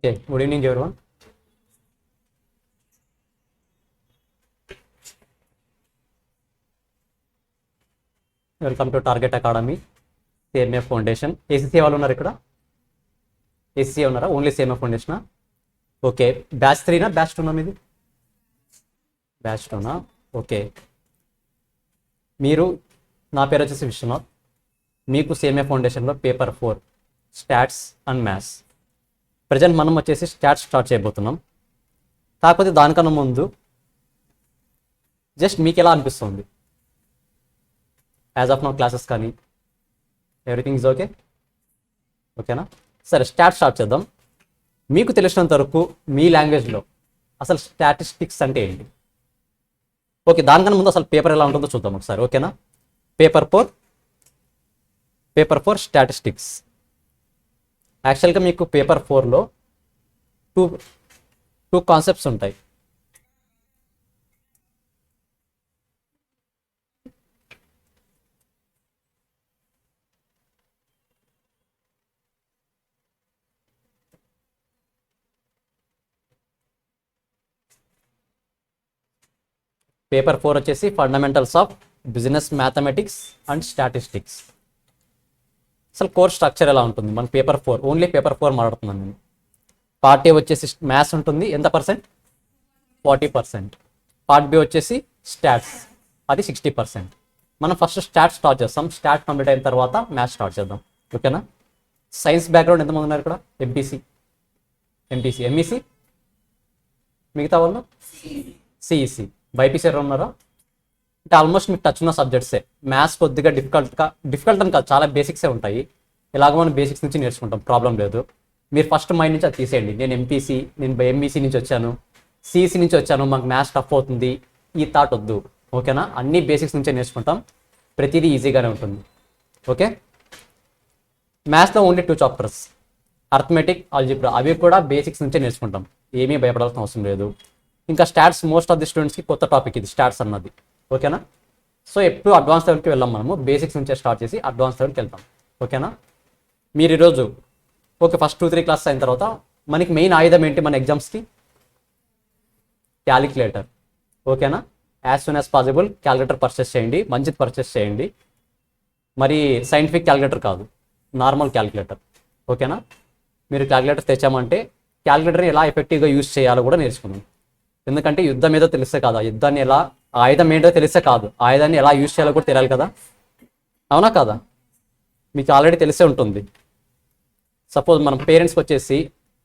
Okay, good evening everyone. Welcome to target academy CMA foundation. ACC వాళ్ళు ఉన్నారు ఇక్కడ? ACC ఉన్నారా? ఓన్లీ సిఎంఏ ఫౌండేషనా? ఓకే, బ్యాచ్ 3నా బ్యాచ్ 2నా మీది? బ్యాచ్ 2నా? ఓకే. మీరు, నా పేరు వచ్చేసి విశ్వనాథ్. మీకు సిఎంఏ ఫౌండేషన్లో paper 4 stats and maths. Present మనం వచ్చేసి స్టాట్స్ స్టార్ట్ చేయబోతున్నాం. కాకపోతే దానికన్నా ముందు జస్ట్ మీకు ఎలా అనిపిస్తుంది యాజ్ ఆఫ్ నౌ క్లాసెస్ కానీ ఎవ్రీథింగ్ ఈజ్ ఓకే? ఓకేనా? సరే, స్టార్ట్ చేద్దాం. మీకు తెలిసినంత వరకు మీ లాంగ్వేజ్లో అసలు స్టాటిస్టిక్స్ అంటే ఏంటి? ఓకే, దానికన్నా ముందు అసలు పేపర్ ఎలా ఉంటుందో చూద్దాం ఒకసారి. ఓకేనా? Paper 4 statistics. యాక్చువల్గా మీకు పేపర్ 4లో టూ కాన్సెప్ట్స్ ఉంటాయి. పేపర్ 4 వచ్చేసి fundamentals of business mathematics and statistics. అసలు కోర్స్ స్ట్రక్చర్ ఎలా ఉంటుంది? మన పేపర్ 4 ఓన్లీ పేపర్ 4 మాట్లాడుతున్నాను నేను. పార్ట్ ఏ వచ్చేసి మ్యాథ్స్ ఉంటుంది, ఎంత పర్సెంట్? 40%. పార్ట్ బి వచ్చేసి స్టాట్స్, అది 60%. మనం ఫస్ట్ స్టార్ట్ చేస్తాం. స్టాట్ కంప్లీట్ అయిన తర్వాత మ్యాథ్స్ స్టార్ట్ చేద్దాం. ఓకేనా? సైన్స్ బ్యాక్గ్రౌండ్ ఎంతమంది ఉన్నారు ఇక్కడ? ఎంపీసీ, ఎంఈసీ, మిగతా వాళ్ళు సిఈసి, బైపీసీ ఉన్నారా? అంటే ఆల్మోస్ట్ మీకు టచ్ ఉన్న సబ్జెక్ట్సే. మ్యాథ్స్ కొద్దిగా డిఫికల్ట్ అని కాదు, చాలా బేసిక్సే ఉంటాయి. ఇలాగ మనం బేసిక్స్ నుంచి నేర్చుకుంటాం, ప్రాబ్లం లేదు. మీరు ఫస్ట్ మైండ్ నుంచి అది తీసేయండి. నేను ఎంపీసీ, నేను ఎంఈసీ నుంచి వచ్చాను, సిఈసీ నుంచి వచ్చాను, మాకు మ్యాథ్స్ టఫ్ అవుతుంది, ఈ థాట్ వద్దు. ఓకేనా? అన్ని బేసిక్స్ నుంచే నేర్చుకుంటాం, ప్రతిదీ ఈజీగానే ఉంటుంది. ఓకే? మ్యాథ్స్లో ఓన్లీ 2 చాప్టర్స్, అర్థమెటిక్, ఆల్జిబ్రా, అవి కూడా బేసిక్స్ నుంచే నేర్చుకుంటాం, ఏమీ భయపడాల్సిన అవసరం లేదు. ఇంకా స్టాట్స్ మోస్ట్ ఆఫ్ ది స్టూడెంట్స్కి కొత్త టాపిక్ ఇది, స్టాట్స్ అన్నది. ఓకేనా? సో ఎప్పుడు అడ్వాన్స్ లెవెల్కి వెళ్ళాం, మనము బేసిక్స్ నుంచే స్టార్ట్ చేసి అడ్వాన్స్ లెవెల్కి వెళ్తాం. ఓకేనా? మీరు ఈరోజు ఓకే ఫస్ట్ 2-3 క్లాసెస్ అయిన తర్వాత మనకి మెయిన్ ఆయుధం ఏంటి మన ఎగ్జామ్స్కి? క్యాలిక్యులేటర్. ఓకేనా? As soon as possible calculator purchase చేయండి, మంచిది పర్చేస్ చేయండి. మరి సైంటిఫిక్ క్యాలిక్యులేటర్ కాదు, నార్మల్ క్యాలిక్యులేటర్. ఓకేనా? మీరు క్యాలిక్యులేటర్ తెచ్చామంటే క్యాలిక్యులేటర్ని ఎలా ఎఫెక్టివ్గా యూజ్ చేయాలో కూడా నేర్చుకున్నాం. ఎందుకంటే యుద్ధం ఏదో తెలిస్తే కాదు, ఆ యుద్ధాన్ని ఎలా, ఆయుధం ఏంటో తెలిస్తే కాదు, ఆయుధాన్ని ఎలా యూజ్ చేయాలో కూడా తెలియాలి కదా? అవునా కదా? మీకు ఆల్రెడీ తెలిసే ఉంటుంది. సపోజ్ మనం పేరెంట్స్కి వచ్చేసి,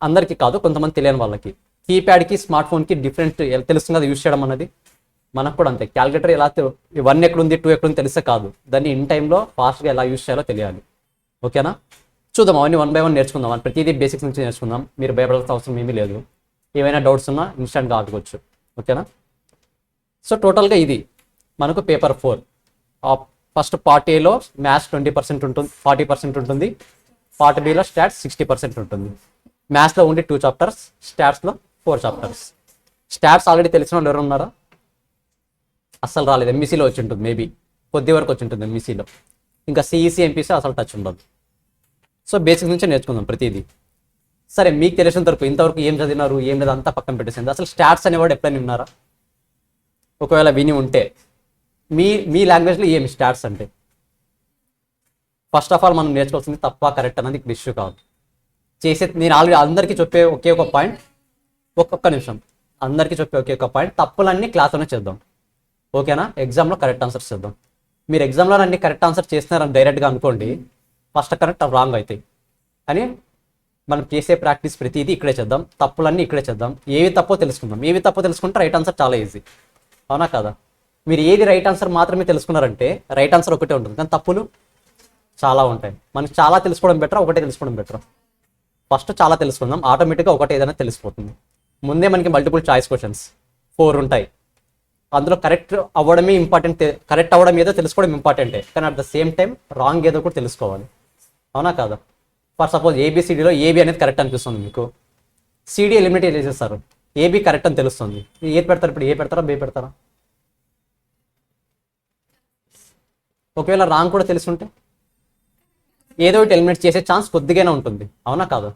అందరికీ కాదు, కొంతమంది తెలియని వాళ్ళకి, కీప్యాడ్కి స్మార్ట్ ఫోన్కి డిఫరెంట్ తెలుస్తుంది కదా యూజ్ చేయడం అన్నది. మనకు కూడా అంతే, క్యాలిక్యులేటర్ ఎలా 1 ఎక్కడుంది 2 ఎక్కడుంది తెలిస్తే కాదు, దాన్ని ఇన్ టైంలో ఫాస్ట్గా ఎలా యూజ్ చేయాలో తెలియాలి. ఓకేనా? చూద్దాం, అవన్నీ 1 by 1 నేర్చుకుందాం. ప్రతిదీ బేసిక్స్ నుంచి నేర్చుకుందాం. మీరు భయపడాల్సిన అవసరం ఏమీ లేదు. ఏమైనా డౌట్స్ ఉన్నా ఇన్స్టెంట్గా ఆడుకోవచ్చు. ఓకేనా? సో టోటల్గా ఇది మనకు పేపర్ 4. ఫస్ట్ పార్ట్ ఏలో మ్యాథ్స్ 20% ఉంటుంది, 40% ఉంటుంది. పార్ట్ బిలో స్టాట్స్ 60% ఉంటుంది. మ్యాథ్స్లో ఓన్లీ 2 చాప్టర్స్, స్టాట్స్లో 4 చాప్టర్స్. స్టాట్స్ ఆల్రెడీ తెలిసిన వాళ్ళు ఎవరు ఉన్నారా? అస్సలు రాలేదు, ఎంఈసీలో వచ్చి ఉంటుంది, మేబీ కొద్ది వరకు వచ్చి ఉంటుంది ఎంఈసీలో. ఇంకా సిఈసీ, ఎంపీసీ అసలు టచ్ ఉండదు. సో బేసిక్ నుంచే నేర్చుకుందాం ప్రతిదీ. సరే, మీకు తెలిసినంత వరకు ఇంతవరకు ఏం చదివినారు, ఏం లేదు అంతా పక్కన పెట్టేసింది. అసలు స్టాట్స్ అనేవాడు ఎప్పుడైనా విన్నారా? ఒకవేళ విని ఉంటే మీ లాంగ్వేజ్లో ఏమి స్టాట్స్ అంటే? ఫస్ట్ ఆఫ్ ఆల్ మనం నేర్చుకోవాల్సింది తప్ప కరెక్ట్ అన్నది ఇష్యూ కాదు. నేను ఆల్రెడీ అందరికీ చెప్పే ఒకే ఒక పాయింట్, ఒక్కొక్క నిమిషం, అందరికీ చెప్పే ఒకే ఒక పాయింట్, తప్పులన్నీ క్లాస్లోనే చేద్దాం. ఓకేనా? ఎగ్జామ్లో కరెక్ట్ ఆన్సర్స్ చేద్దాం. మీరు ఎగ్జామ్లో అన్ని కరెక్ట్ ఆన్సర్ చేస్తున్నారని డైరెక్ట్గా అనుకోండి, ఫస్ట్ కరెక్ట్ రాంగ్ అవుతాయి. అని మనం చేసే ప్రాక్టీస్ ప్రతిదీ ఇక్కడే చేద్దాం, తప్పులన్నీ ఇక్కడే చేద్దాం. ఏవి తప్పో తెలుసుకుందాం. ఏవి తప్పో తెలుసుకుంటే రైట్ ఆన్సర్ చాలా ఈజీ. అవునా కదా? మీరు ఏది రైట్ ఆన్సర్ మాత్రమే తెలుసుకున్నారంటే రైట్ ఆన్సర్ ఒకటే ఉంటుంది, కానీ తప్పులు చాలా ఉంటాయి. మనకి చాలా తెలుసుకోవడం బెటర్, ఒకటే తెలుసుకోవడం బెటర్. ఫస్ట్ చాలా తెలుసుకుందాం, ఆటోమేటిక్గా ఒకటే ఏదైనా తెలిసిపోతుంది. ముందే మనకి మల్టిపుల్ చాయిస్ క్వశ్చన్స్ 4 ఉంటాయి. అందులో కరెక్ట్ అవ్వడమే ఇంపార్టెంట్, కరెక్ట్ అవ్వడం ఏదో తెలుసుకోవడం ఇంపార్టెంటే, కానీ at the same time wrong ఏదో కూడా తెలుసుకోవాలి. అవునా కాదా? ఫర్ సపోజ్ ఏబిసిడిలో ఏబి అనేది కరెక్ట్ అనిపిస్తుంది మీకు, సిడి ఎలిమినేట్ చేసేస్తారు, ఏబి కరెక్ట్ అని తెలుస్తుంది. ఏది పెడతారు ఇప్పుడు? ఏ పెడతారా, బి పెడతారా? ఒకవేళ రాంగ్ కూడా తెలుసుంటే ఏదో ఒకటి ఎలిమినేట్ చేసే ఛాన్స్ కొద్దిగానే ఉంటుంది. అవునా కాదు?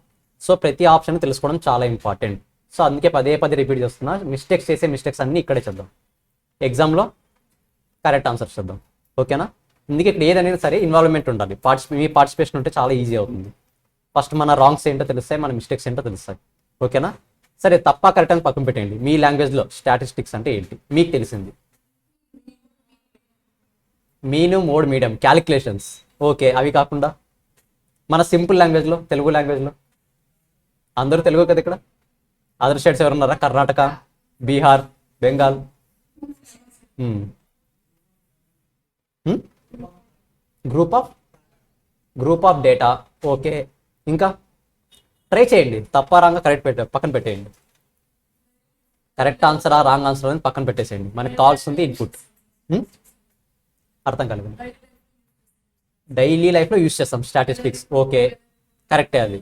సో ప్రతి ఆప్షన్ తెలుసుకోవడం చాలా ఇంపార్టెంట్. సో అందుకే పదే పదే రిపీట్ చేస్తున్నా. మిస్టేక్స్ అన్నీ ఇక్కడే చేద్దాం. ఎగ్జామ్లో కరెక్ట్ ఆన్సర్స్ చేద్దాం. ఓకేనా? అందుకే ఇక్కడ ఏదైనా సరే ఇన్వాల్వ్మెంట్ ఉండాలి. మీ పార్టిసిపేషన్ ఉంటే చాలా ఈజీ అవుతుంది. ఫస్ట్ మన రాంగ్స్ ఏంటో తెలుస్తాయి, మన మిస్టేక్స్ ఏంటో తెలుస్తాయి. ఓకేనా? సరే, తప్ప కరెక్ట్ అని పక్కన పెట్టండి. మీ లాంగ్వేజ్లో స్టాటిస్టిక్స్ అంటే ఏంటి మీకు తెలిసింది? మీను, మోడ్, మీడియం, క్యాలిక్యులేషన్స్. ఓకే, అవి కాకుండా మన సింపుల్ లాంగ్వేజ్లో, తెలుగు లాంగ్వేజ్లో, అందరూ తెలుగు కదా ఇక్కడ? అదర్ స్టేట్స్ ఎవరున్నారా? Karnataka, Bihar, Bengal. Group of data. Okay, ఇంకా ట్రై చేయండి. తప్ప రాంగా పక్కన పెట్టేయండి. కరెక్ట్ ఆన్సరా రాంగ్ ఆన్సర్ అని పక్కన పెట్టేసేయండి. మనకి కావాల్సింది ఇన్పుట్. అర్థం కాలేదు. డైలీ లైఫ్లో యూజ్ చేస్తాం స్టాటిస్టిక్స్. ఓకే, కరెక్టే, అది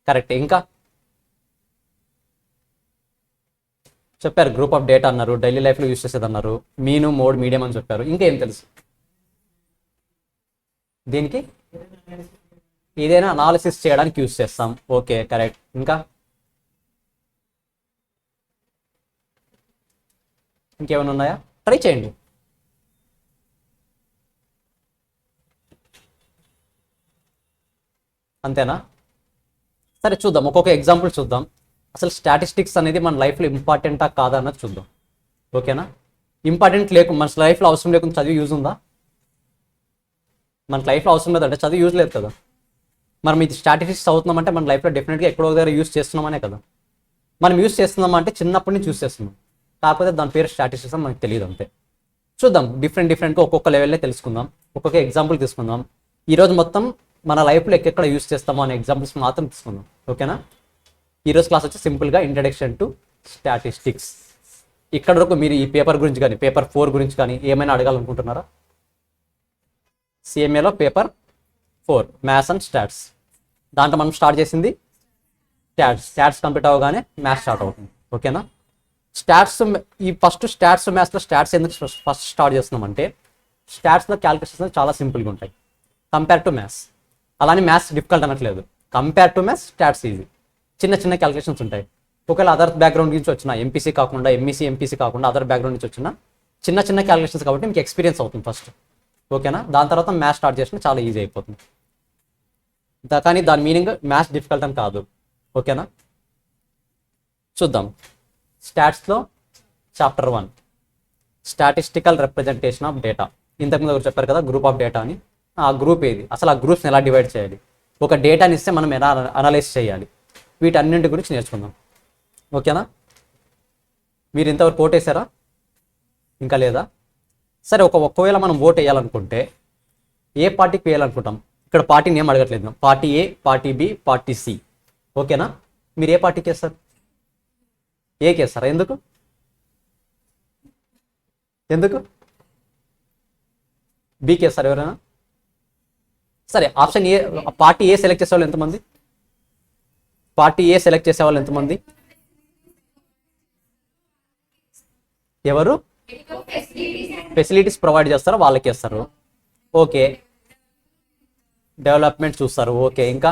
కరెక్టే. ఇంకా చెప్పారు గ్రూప్ ఆఫ్ డేటా అన్నారు, డైలీ లైఫ్లో యూజ్ చేసేది అన్నారు, మీను, మోడ్, మీడియం అని చెప్పారు. ఇంకా ఏం తెలుసు దీనికి? ఏదైనా అనాలిసిస్ చేయడానికి యూజ్ చేస్తాం. Okay, correct. ఇంకా ఇంకేమైనా ఉన్నాయా? ట్రై చేయండి. అంతేనా? సరే, చూద్దాం. ఒక్కొక్క ఎగ్జాంపుల్ చూద్దాం. అసలు స్టాటిస్టిక్స్ అనేది మన లైఫ్లో ఇంపార్టెంటా కాదా అన్నది చూద్దాం. ఓకేనా? ఇంపార్టెంట్ మన లైఫ్లో అవసరం లేకుండా చదివి యూజ్ ఉందా? మన లైఫ్లో అవసరం లేదంటే చదివి యూజ్ లేదు కదా. మనం ఇది స్టాటిస్టిక్స్ చదువుతున్నామంటే మన లైఫ్లో డెఫినెట్గా ఎక్కడో దగ్గర యూజ్ చేస్తున్నామనే కదా. మనం యూజ్ చేస్తున్నామంటే చిన్నప్పటి నుంచి యూజ్ చేస్తున్నాం. కాకపోతే దాని పేరు స్టాటిస్టిక్స్ అని మనకు తెలియదు, అంతే. చూద్దాం, డిఫరెంట్గా ఒక్కొక్క లెవెల్లో తెలుసుకుందాం. ఒక్కొక్క ఎగ్జాంపుల్ తీసుకుందాం. ఈరోజు మొత్తం మన లైఫ్లో ఎక్కడ యూజ్ చేస్తామో అనే ఎగ్జాంపుల్స్ మాత్రం తీసుకుందాం. ఓకేనా? ఈరోజు క్లాస్ వచ్చి సింపుల్గా ఇంట్రడక్షన్ టు స్టాటిస్టిక్స్. ఇక్కడ వరకు మీరు ఈ పేపర్ గురించి కానీ, పేపర్ 4 గురించి కానీ ఏమైనా అడగాలనుకుంటున్నారా? సిఎంఏలో పేపర్ 4 మ్యాథ్స్ అండ్ స్టాట్స్. దాంట్లో మనం స్టార్ట్ చేసింది స్టాట్స్ కంప్లీట్ అవ్వగానే మ్యాథ్స్ స్టార్ట్ అవుతుంది. ఓకేనా? స్టాట్స్ మ్యాథ్స్లో స్టాట్స్ ఎందుకు ఫస్ట్ స్టార్ట్ చేస్తున్నామంటే స్టాట్స్లో క్యాలిక్యులేషన్స్ చాలా సింపుల్గా ఉంటాయి కంపేర్ టు మ్యాథ్స్. అలానే మ్యాథ్స్ డిఫికల్ట్ అనట్లేదు. Compare to maths stats easy. చిన్న చిన్న క్యాలిక్యులేషన్స్ ఉంటాయి. ఒకవేళ అదర్ బ్యాక్గ్రౌండ్ నుంచి వచ్చిన ఎంపీసీ కాకుండా, ఎంపీసీ కాకుండా అదర్ బ్యాక్గ్రౌండ్ నుంచి వచ్చిన చిన్న చిన్న క్యాలిక్యులేషన్స్ కాబట్టి మీకు ఎక్స్పీరియన్స్ అవుతుంది ఫస్ట్. ఓకేనా? దాని తర్వాత మ్యాథ్స్ స్టార్ట్ చేసిన చాలా ఈజీ అయిపోతుంది. కానీ దాని మీనింగ్ మ్యాథ్స్ డిఫికల్ట్ అని కాదు. ఓకేనా? చూద్దాం. స్టాట్స్లో chapter 1 statistical representation of data. ఇంతకుముందు ఎవరు చెప్పారు కదా గ్రూప్ ఆఫ్ డేటా అని. ఆ గ్రూప్ ఏది, అసలు ఆ గ్రూప్స్ని ఎలా డివైడ్ చేయాలి, ఒక డేటాని ఇస్తే మనం ఎలా అనలైజ్ చేయాలి, వీటన్నింటి గురించి నేర్చుకుందాం. ఓకేనా? మీరు ఇంతవరకు ఓట్ వేసారా? ఇంకా లేదా? సరే, ఒకవేళ మనం ఓట్ వేయాలనుకుంటే ఏ పార్టీకి వేయాలనుకుంటాం? ఇక్కడ పార్టీని ఏం అడగట్లేదు. పార్టీ ఏ, పార్టీ బి, పార్టీ సి. ఓకేనా? మీరు ఏ పార్టీకి వేస్తారు? ఏకి వేస్తారా? ఎందుకు? బీకి వేస్తారు ఎవరైనా? సరే, option A. Party A select చేసే వాళ్ళు ఎంతమంది? ఎవరు ఫెసిలిటీస్ ప్రొవైడ్ చేస్తారో వాళ్ళకి ఇస్తారు. ఓకే, డెవలప్మెంట్ చూస్తారు. ఓకే, ఇంకా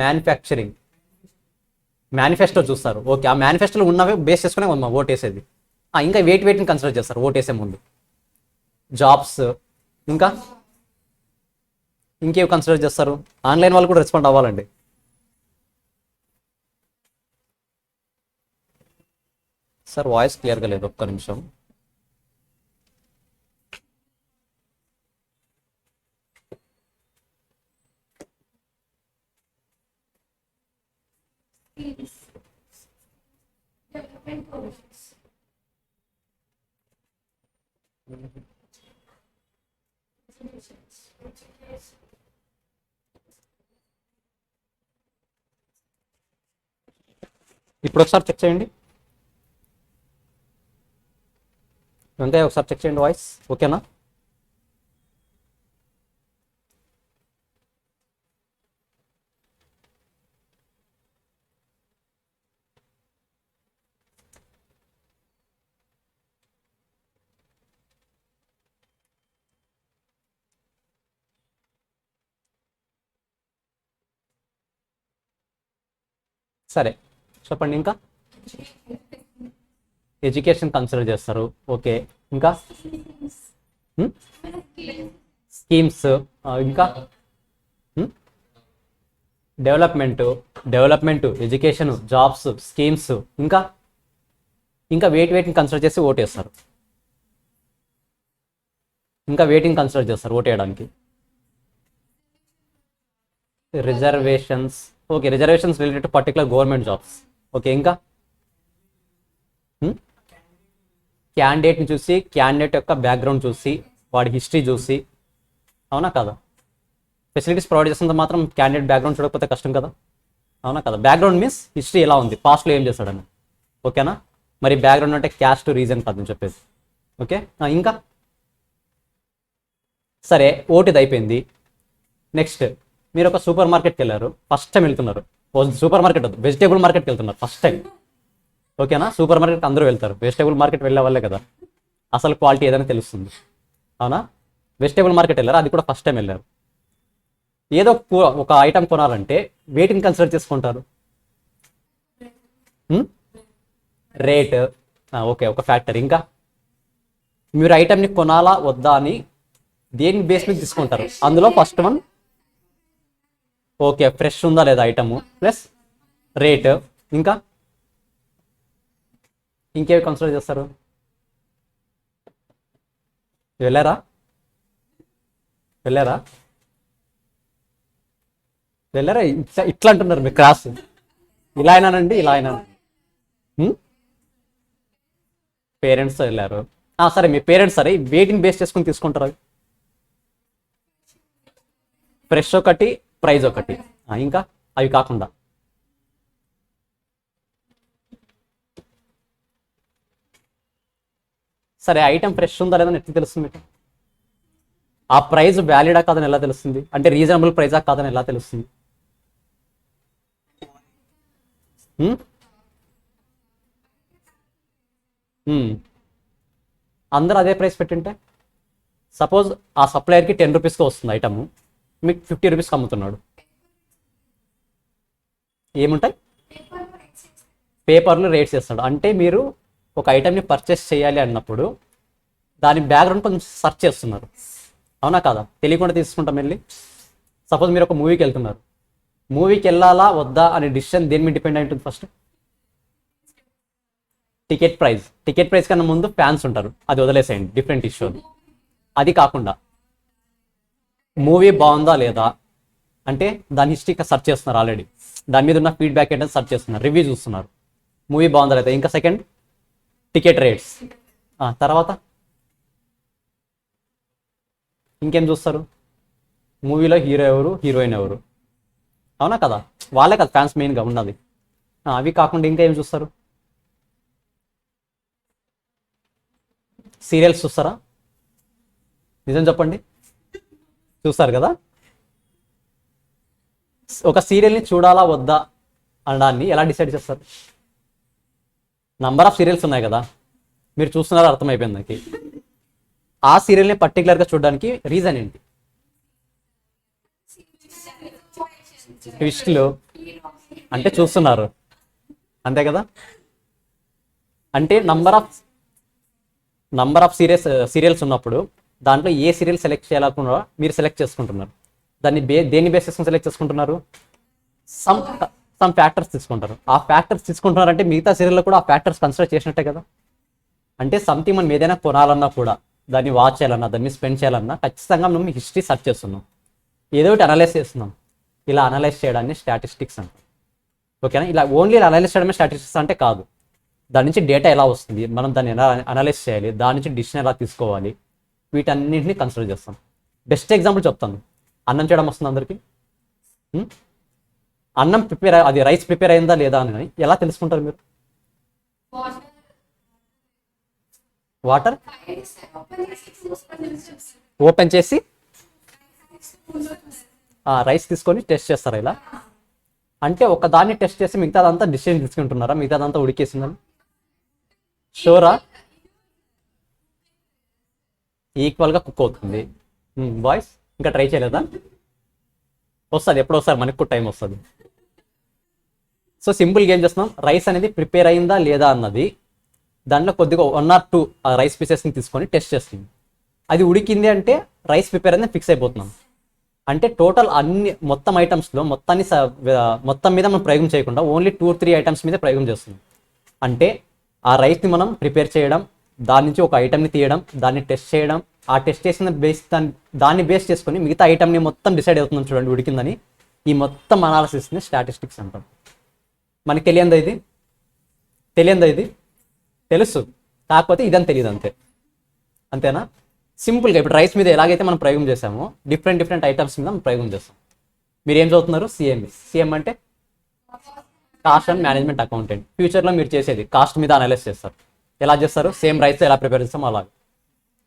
మ్యానుఫ్యాక్చరింగ్, మేనిఫెస్టో చూస్తారు. ఓకే, ఆ మేనిఫెస్టోలో ఉన్నవే బేస్ చేసుకునే ఓట్ వేసేది. ఇంకా వెయిట్ని కన్సిడర్ చేస్తారు ఓట్ వేసే ముందు. జాబ్స్, ఇంకా ఇంకేవి కన్సిడర్ చేస్తారు? ఆన్లైన్ వాళ్ళు కూడా రెస్పాండ్ అవ్వాలండి. సార్ వాయిస్ క్లియర్గా లేదు, ఒక్క నిమిషం. ఇప్పుడు ఒకసారి చెక్ చేయండి. వెంకయ్య ఒకసారి చెక్ చేయండి వాయిస్. ఓకేనా? సరే చెప్పండి ఇంకా. ఎడ్యుకేషన్ కన్సిడర్ చేస్తారు, ఓకే. ఇంకా స్కీమ్స్, ఇంకా డెవలప్మెంట్, ఎడ్యుకేషన్, జాబ్స్, స్కీమ్స్, ఇంకా ఇంకా వేటిని కన్సిడర్ చేసి ఓటేస్తారు. ఇంకా వేటిని కన్సిడర్ చేస్తారు ఓటేయడానికి. Reservations, okay. Reservations related to particular government jobs, okay. ఇంకా క్యాండిడేట్ని చూసి, క్యాండిడేట్ యొక్క బ్యాక్గ్రౌండ్ చూసి, వాడి హిస్టరీ చూసి, అవునా కదా. ఫెసిలిటీస్ ప్రొవైడ్ చేసినంత మాత్రం క్యాండిడేట్ బ్యాక్గ్రౌండ్ చూడకపోతే కష్టం కదా, అవునా కదా. బ్యాక్గ్రౌండ్ మీన్స్ హిస్టరీ ఎలా ఉంది, పాస్ట్లో ఏం చేశాడని, ఓకేనా. మరి బ్యాక్గ్రౌండ్ అంటే క్యాస్ట్ రీజన్ కాదని చెప్పేసి, ఓకే. ఇంకా సరే ఓటుది అయిపోయింది. నెక్స్ట్ మీరు ఒక సూపర్ మార్కెట్కి వెళ్ళారు, ఫస్ట్ టైం వెళ్తున్నారు. సూపర్ మార్కెట్ వద్దు, వెజిటేబుల్ మార్కెట్కి వెళ్తున్నారు ఫస్ట్ టైం, ఓకేనా. సూపర్ మార్కెట్కి అందరూ వెళ్తారు, వెజిటేబుల్ మార్కెట్ వెళ్ళే వాళ్ళే కదా అసలు క్వాలిటీ ఏదైనా తెలుస్తుంది, అవునా. వెజిటేబుల్ మార్కెట్ వెళ్ళారు, అది కూడా ఫస్ట్ టైం వెళ్ళారు. ఏదో ఒక ఐటమ్ కొనాలంటే వేటిని కన్సిడర్ చేసుకుంటారు. రేట్, ఓకే, ఒక ఫ్యాక్టర్. ఇంకా మీరు ఐటమ్ని కొనాలా వద్దా అని దేని బేస్ మీద తీసుకుంటారు. అందులో ఫస్ట్ వన్, ఓకే, ఫ్రెష్ ఉందా లేదా ఐటమ్, ప్లస్ రేట్. ఇంకా ఇంకేవి కన్సిడర్ చేస్తారు. వెళ్ళారా వెళ్ళారా వెళ్ళారా ఇట్లా అంటున్నారు మీ క్రాస్. ఇలా అయినానండి, ఇలా అయినా. పేరెంట్స్ వెళ్ళారు, సరే మీ పేరెంట్స్ సరే వేటిని బేస్ చేసుకుని తీసుకుంటారు. ఫ్రెష్ ఒకటి, ప్రైజ్ ఒకటి, ఇంకా అవి కాకుండా సరే ఐటమ్ ఫ్రెష్ ఉందా లేదని ఎట్లా తెలుస్తుంది మీకు. ఆ ప్రైస్ వ్యాలిడా కాదని ఎలా తెలుస్తుంది, అంటే రీజనబుల్ ప్రైజా కాదని ఎలా తెలుస్తుంది. అందరూ అదే ప్రైస్ పెట్టింటే, సపోజ్ ఆ సప్లయర్కి 10 రూపీస్కి వస్తుంది ఐటమ్, మీకు 50 రూపీస్కి అమ్ముతున్నాడు, ఏముంటాయి. పేపర్లు రేట్స్ ఇస్తాడు. అంటే మీరు ఒక ఐటమ్ని పర్చేస్ చేయాలి అన్నప్పుడు దాని బ్యాక్గ్రౌండ్ కొంచెం సెర్చ్ చేస్తున్నారు, అవునా కాదా. తెలియకుండా తీసుకుంటాం వెళ్ళి. సపోజ్ మీరు ఒక మూవీకి వెళ్తున్నారు, మూవీకి వెళ్ళాలా వద్దా అనే డిసిషన్ దేని మీద డిపెండ్ అయి ఉంటుంది. ఫస్ట్ టికెట్ ప్రైస్ కన్నా ముందు ఫ్యాన్స్ ఉంటారు, అది వదిలేసేయండి, డిఫరెంట్ ఇష్యూ. అది కాకుండా మూవీ బాగుందా లేదా అంటే దాని హిస్టరీ సెర్చ్ చేస్తున్నారు, ఆల్రెడీ దాని మీద ఉన్న ఫీడ్బ్యాక్ ఏంటంటే సెర్చ్ చేస్తున్నారు, రివ్యూ చూస్తున్నారు, మూవీ బాగుందా లేదా. ఇంకా సెకండ్ టికెట్ రేట్స్, తర్వాత ఇంకేం చూస్తారు. మూవీలో హీరో ఎవరు, హీరోయిన్ ఎవరు, అవునా కదా. వాళ్ళే కదా ఫ్యాన్స్ మెయిన్గా ఉన్నది. అవి కాకుండా ఇంకా ఏం చూస్తారు. సీరియల్స్ చూస్తారా, నిజం చెప్పండి, చూస్తారు కదా. ఒక సీరియల్ని చూడాలా వద్దా అనడాన్ని ఎలా డిసైడ్ చేస్తారు. నంబర్ ఆఫ్ సీరియల్స్ ఉన్నాయి కదా, మీరు చూస్తున్నారో అర్థమైపోయింది నాకు. ఆ సీరియల్ని పర్టికులర్గా చూడడానికి రీజన్ ఏంటి. ట్విస్ట్లు అంటే చూస్తున్నారు, అంతే కదా. అంటే నంబర్ ఆఫ్ సీరియల్స్ ఉన్నప్పుడు దాంట్లో ఏ సీరియల్ సెలెక్ట్ చేయాలనుకున్నారో మీరు సెలెక్ట్ చేసుకుంటున్నారు. దాన్ని దేన్ని బేస్ చేసుకుని సెలెక్ట్ చేసుకుంటున్నారు. సమ్ ఫ్యాక్టర్స్ తీసుకుంటారు. ఆ ఫ్యాక్టర్స్ తీసుకుంటున్నారంటే మిగతా సీరియల్లో కూడా ఆ ఫ్యాక్టర్స్ కన్సిడర్ చేసినట్టే కదా. అంటే సంథింగ్ మనం ఏదైనా కొనాలన్నా కూడా, దాన్ని వాచ్ చేయాలన్నా, దాన్ని స్పెండ్ చేయాలన్నా ఖచ్చితంగా మనం హిస్టరీ సెర్చ్ చేస్తున్నాం, ఏదో ఒకటి అనలైజ్ చేస్తున్నాం. ఇలా అనలైజ్ చేయడాన్ని స్టాటిస్టిక్స్ అంటాం, ఓకేనా. ఇలా ఓన్లీ ఇలా అనలైజ్ చేయడమే స్టాటిస్టిక్స్ అంటే కాదు. దాని నుంచి డేటా ఎలా వస్తుంది, మనం దాన్ని ఎలా అనలైజ్ చేయాలి, దాని నుంచి డిసిషన్ ఎలా తీసుకోవాలి, వీటన్నింటినీ కన్సిడర్ చేస్తాం. బెస్ట్ ఎగ్జాంపుల్ చెప్తాను. అన్నం చేయడం వస్తుంది అందరికీ. అన్నం అది రైస్ ప్రిపేర్ అయిందా లేదా అని ఎలా తెలుసుకుంటారు మీరు. వాటర్ ఓపెన్ చేసి రైస్ తీసుకొని టెస్ట్ చేస్తారా ఇలా. అంటే ఒక దాన్ని టెస్ట్ చేసి మిగతాదంతా డిసిషన్ తీసుకుంటున్నారా, మిగతాదంతా ఉడికేసిందని. షూరా ఈక్వల్గా కుక్ అవుతుంది. బాయ్స్ ఇంకా ట్రై చేయలేదా. వస్తుంది, ఎప్పుడు వస్తారు, మనకు కూడా టైం వస్తుంది. సో సింపుల్గా ఏం చేస్తున్నాం, రైస్ అనేది ప్రిపేర్ అయిందా లేదా అన్నది దాంట్లో కొద్దిగా 1 or 2 ఆ రైస్ పీసెస్ని తీసుకొని టెస్ట్ చేస్తుంది. అది ఉడికింది అంటే రైస్ ప్రిపేర్ అనేది ఫిక్స్ అయిపోతున్నాం. అంటే టోటల్ అన్ని మొత్తం ఐటమ్స్లో మొత్తం మీద మనం ప్రయోగం చేయకుండా ఓన్లీ 2-3 ఐటమ్స్ మీద ప్రయోగం చేస్తుంది. అంటే ఆ రైస్ని మనం ప్రిపేర్ చేయడం, దాని నుంచి ఒక ఐటమ్ని తీయడం, దాన్ని టెస్ట్ చేయడం, ఆ టెస్ట్ చేసిన దాన్ని బేస్ చేసుకొని మిగతా ఐటమ్ని మొత్తం డిసైడ్ అవుతుందని చూడండి ఉడికిందని. ఈ మొత్తం అనాలిసిస్ని స్టాటిస్టిక్స్ అంటాం. మనకి తెలియందా ఇది తెలుసు, కాకపోతే ఇదని తెలియదు అంతే. అంతేనా? సింపుల్గా ఇప్పుడు రైస్ మీద ఎలాగైతే మనం ప్రయోగం చేసామో డిఫరెంట్ ఐటమ్స్ మీద మనం ప్రయోగం చేస్తాం. మీరు ఏం చదువుతున్నారు? సిఎం అంటే కాస్ట్ అండ్ మేనేజ్మెంట్ అకౌంటెంట్. ఫ్యూచర్లో మీరు చేసేది కాస్ట్ మీద అనలైజ్ చేస్తారు. ఎలా చేస్తారు? సేమ్ రైస్ ఎలా ప్రిపేర్ చేస్తామో అలాగే.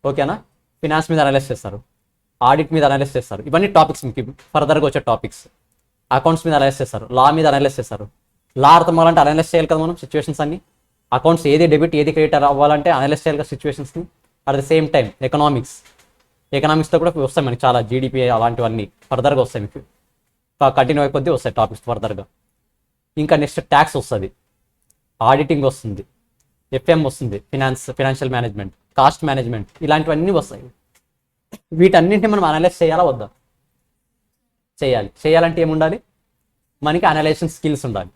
ఓకేనా? ఫినాన్స్ మీద అనలైజ్ చేస్తారు, ఆడిట్ మీద అనలైజ్ చేస్తారు. ఇవన్నీ టాపిక్స్ మీకు ఫర్దర్గా వచ్చే టాపిక్స్. అకౌంట్స్ మీద అనలైజ్ చేస్తారు, లా మీద అనలైజ్ చేస్తారు. లా అర్థం అవ్వాలంటే అనలైజ్ చేయాలి కదా మనం సిచ్యువేషన్స్ అన్ని. అకౌంట్స్ ఏది డెబిట్ ఏది క్రెడిట్ అవ్వాలంటే అనలైజ్ చేయాలి కదా సిచ్యువేషన్స్ని. అట్ ద సేమ్ టైం ఎకనామిక్స్లో కూడా వస్తాయి మనకి చాలా, జీడిపి అలాంటివన్నీ ఫర్దర్గా వస్తాయి మీకు. కంటిన్యూ అయిపోద్ది వస్తాయి టాపిక్స్ ఫర్దర్గా. ఇంకా నెక్స్ట్ ట్యాక్స్ వస్తుంది, ఆడిటింగ్ వస్తుంది, ఎఫ్ఎం వస్తుంది, ఫినాన్షియల్ మేనేజ్మెంట్, కాస్ట్ మేనేజ్మెంట్, ఇలాంటివన్నీ వస్తాయి. వీటన్నింటినీ మనం అనలైజ్ చేయాలా వద్దా? చేయాలంటే ఏముండాలి? మనకి అనలైజేషన్ స్కిల్స్ ఉండాలి.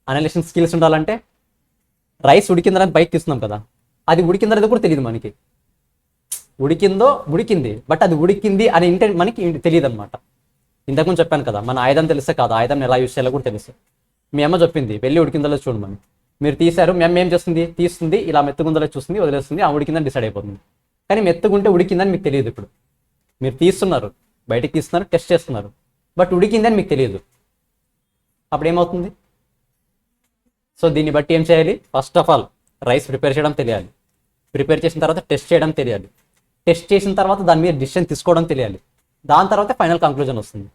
అనలైజేషన్ స్కిల్స్ ఉండాలంటే రైస్ ఉడికిందని బయట తీస్తున్నాం కదా, అది ఉడికిందనేది కూడా తెలియదు మనకి. ఉడికింది, బట్ అది ఉడికింది అని ఇంటెంట్ మనకి తెలియదు అనమాట. ఇంతకుముందు చెప్పాను కదా, మన ఆయుధం తెలిస్తే కాదు ఆయుధం ఎలా యూస్ చేయాలో కూడా తెలుసు. మీ అమ్మ చెప్పింది వెళ్ళి ఉడికిందో చూడమని. మీరు తీశారు, మీ అమ్మ ఏం చేస్తుంది? తీస్తుంది, ఇలా మెత్తుకుందో చూస్తుంది, వదిలేస్తుంది, ఆ ఉడికిందని డిసైడ్ అయిపోతుంది. కానీ మెత్తుకుంటే ఉడికిందని మీకు తెలియదు. ఇప్పుడు మీరు తీస్తున్నారు, బయటికి తీస్తున్నారు, టెస్ట్ చేస్తున్నారు, బట్ ఉడికిందని మీకు తెలియదు. అప్పుడు ఏమవుతుంది? సో దీన్ని బట్టి ఏం చేయాలి? First of all rice prepare చేయడం తెలియాలి, ప్రిపేర్ చేసిన తర్వాత టెస్ట్ చేయడం తెలియాలి, టెస్ట్ చేసిన తర్వాత దాని మీద డిసిషన్ తీసుకోవడం తెలియాలి, దాని తర్వాత ఫైనల్ కంక్లూజన్ వస్తుంది.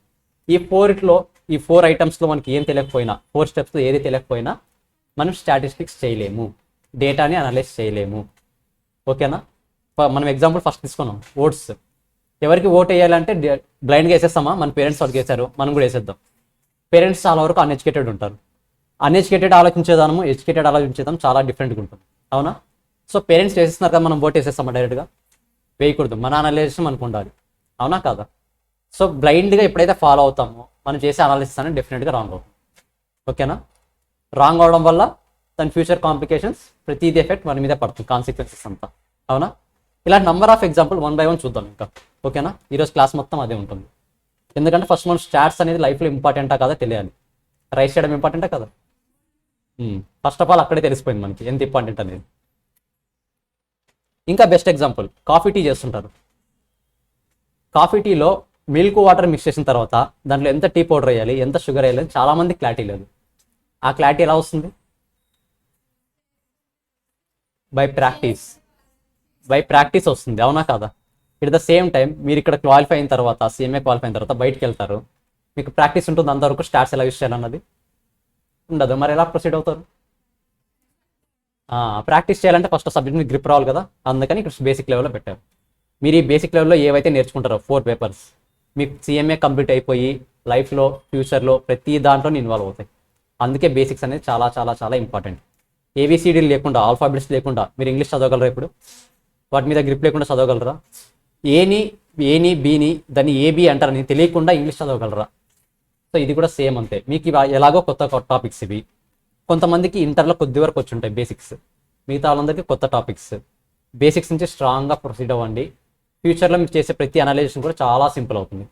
ఈ 4 ఐటమ్స్లో మనకి ఏం తెలియకపోయినా, 4 స్టెప్స్లో ఏది తెలియకపోయినా మనం స్టాటిస్టిక్స్ చేయలేము, డేటాని అనలైజ్ చేయలేము. ఓకేనా? మనం ఎగ్జాంపుల్ ఫస్ట్ తీసుకున్నాం, ఓట్స్. ఎవరికి ఓట్ వేయాలంటే బ్లైండ్గా వేసేస్తామా? మన పేరెంట్స్ వాళ్ళకి వేసారు, మనం కూడా వేసేద్దాం. పేరెంట్స్ చాలా వరకు అన్ఎడ్యుకేటెడ్ ఉంటారు. అన్ఎడ్యుకేటెడ్ ఆలోచించేదాము, ఎడ్యుకేటెడ్ ఆలోచించేదాం చాలా డిఫరెంట్గా ఉంటుంది. అవునా? సో పేరెంట్స్ వేసేస్తున్నారు కదా, మనం ఓట్ వేసేస్తామా? డైరెక్ట్గా వేయకూడదు, మన అనలైజేషన్ మనకు ఉండాలి. అవునా కాదా? సో బ్లైండ్గా ఎప్పుడైతే ఫాలో అవుతామో మనం చేసే అనాలిసిస్ అనేది డెఫినెట్గా రాంగ్ అవుతుంది. ఓకేనా? రాంగ్ అవడం వల్ల దాని ఫ్యూచర్ కాంప్లికేషన్స్ ప్రతిదీ ఎఫెక్ట్ మన మీద పడుతుంది, కాన్సిక్వెన్సెస్ అంతా. అవునా? ఇలా నంబర్ ఆఫ్ ఎగ్జాంపుల్ 1 by 1 చూద్దాం ఇంకా. ఓకేనా? ఈరోజు క్లాస్ మొత్తం అదే ఉంటుంది. ఎందుకంటే ఫస్ట్ మనం స్టాట్స్ అనేది లైఫ్లో ఇంపార్టెంటా కదా తెలియాలి. రైస్ చేయడం ఇంపార్టెంటా కదా? ఫస్ట్ ఆఫ్ ఆల్ అక్కడే తెలిసిపోయింది మనకి ఎంత ఇంపార్టెంట్ అనేది. ఇంకా బెస్ట్ ఎగ్జాంపుల్, కాఫీ టీ చేస్తుంటారు. కాఫీ టీలో మిల్క్ వాటర్ మిక్స్ చేసిన తర్వాత దాంట్లో ఎంత టీ పౌడర్ వేయాలి, ఎంత షుగర్ వేయాలి అని చాలామంది క్లారిటీ లేదు. ఆ క్లారిటీ ఎలా వస్తుంది? బై ప్రాక్టీస్ వస్తుంది. అవునా కాదా? ఇట్ ద సేమ్ టైం మీరు ఇక్కడ క్వాలిఫై అయిన తర్వాత, CMA క్వాలిఫై అయిన తర్వాత బయటికి వెళ్తారు, మీకు ప్రాక్టీస్ ఉంటుంది అంతవరకు. స్టాట్స్ ఎలా యూస్ చేయాలన్నది ఉండదు. మరి ఎలా ప్రొసీడ్ అవుతారు? ప్రాక్టీస్ చేయాలంటే ఫస్ట్ సబ్జెక్ట్ మీద గ్రిప్ రావాలి కదా, అందుకని ఇక్కడ బేసిక్ లెవెల్లో పెట్టారు. మీరు ఈ బేసిక్ లెవెల్లో ఏవైతే నేర్చుకుంటారో 4 పేపర్స్ మీకు CMA కంప్లీట్ అయిపోయి లైఫ్లో ఫ్యూచర్లో ప్రతి దాంట్లో ఇన్వాల్వ్ అవుతాయి. అందుకే బేసిక్స్ అనేది చాలా చాలా చాలా ఇంపార్టెంట్. ABCD లేకుండా, ఆల్ఫాబెట్స్ లేకుండా మీరు ఇంగ్లీష్ చదవగలరా? ఇప్పుడు వాటి మీద గ్రిప్ లేకుండా చదవగలరా? ఏని బీని దాన్ని AB అంటారని తెలియకుండా ఇంగ్లీష్ చదవగలరా? సో ఇది కూడా సేమ్ అంతే. మీకు ఎలాగో కొత్త టాపిక్స్ ఇవి. కొంతమందికి ఇంటర్లో కొద్ది వరకు వచ్చి ఉంటాయి బేసిక్స్, మిగతా వాళ్ళందరికీ కొత్త టాపిక్స్. బేసిక్స్ నుంచి స్ట్రాంగ్గా ప్రొసీడ్ అవ్వండి. ఫ్యూచర్లో మీరు చేసే ప్రతి అనలైజేషన్ కూడా చాలా సింపుల్ అవుతుంది.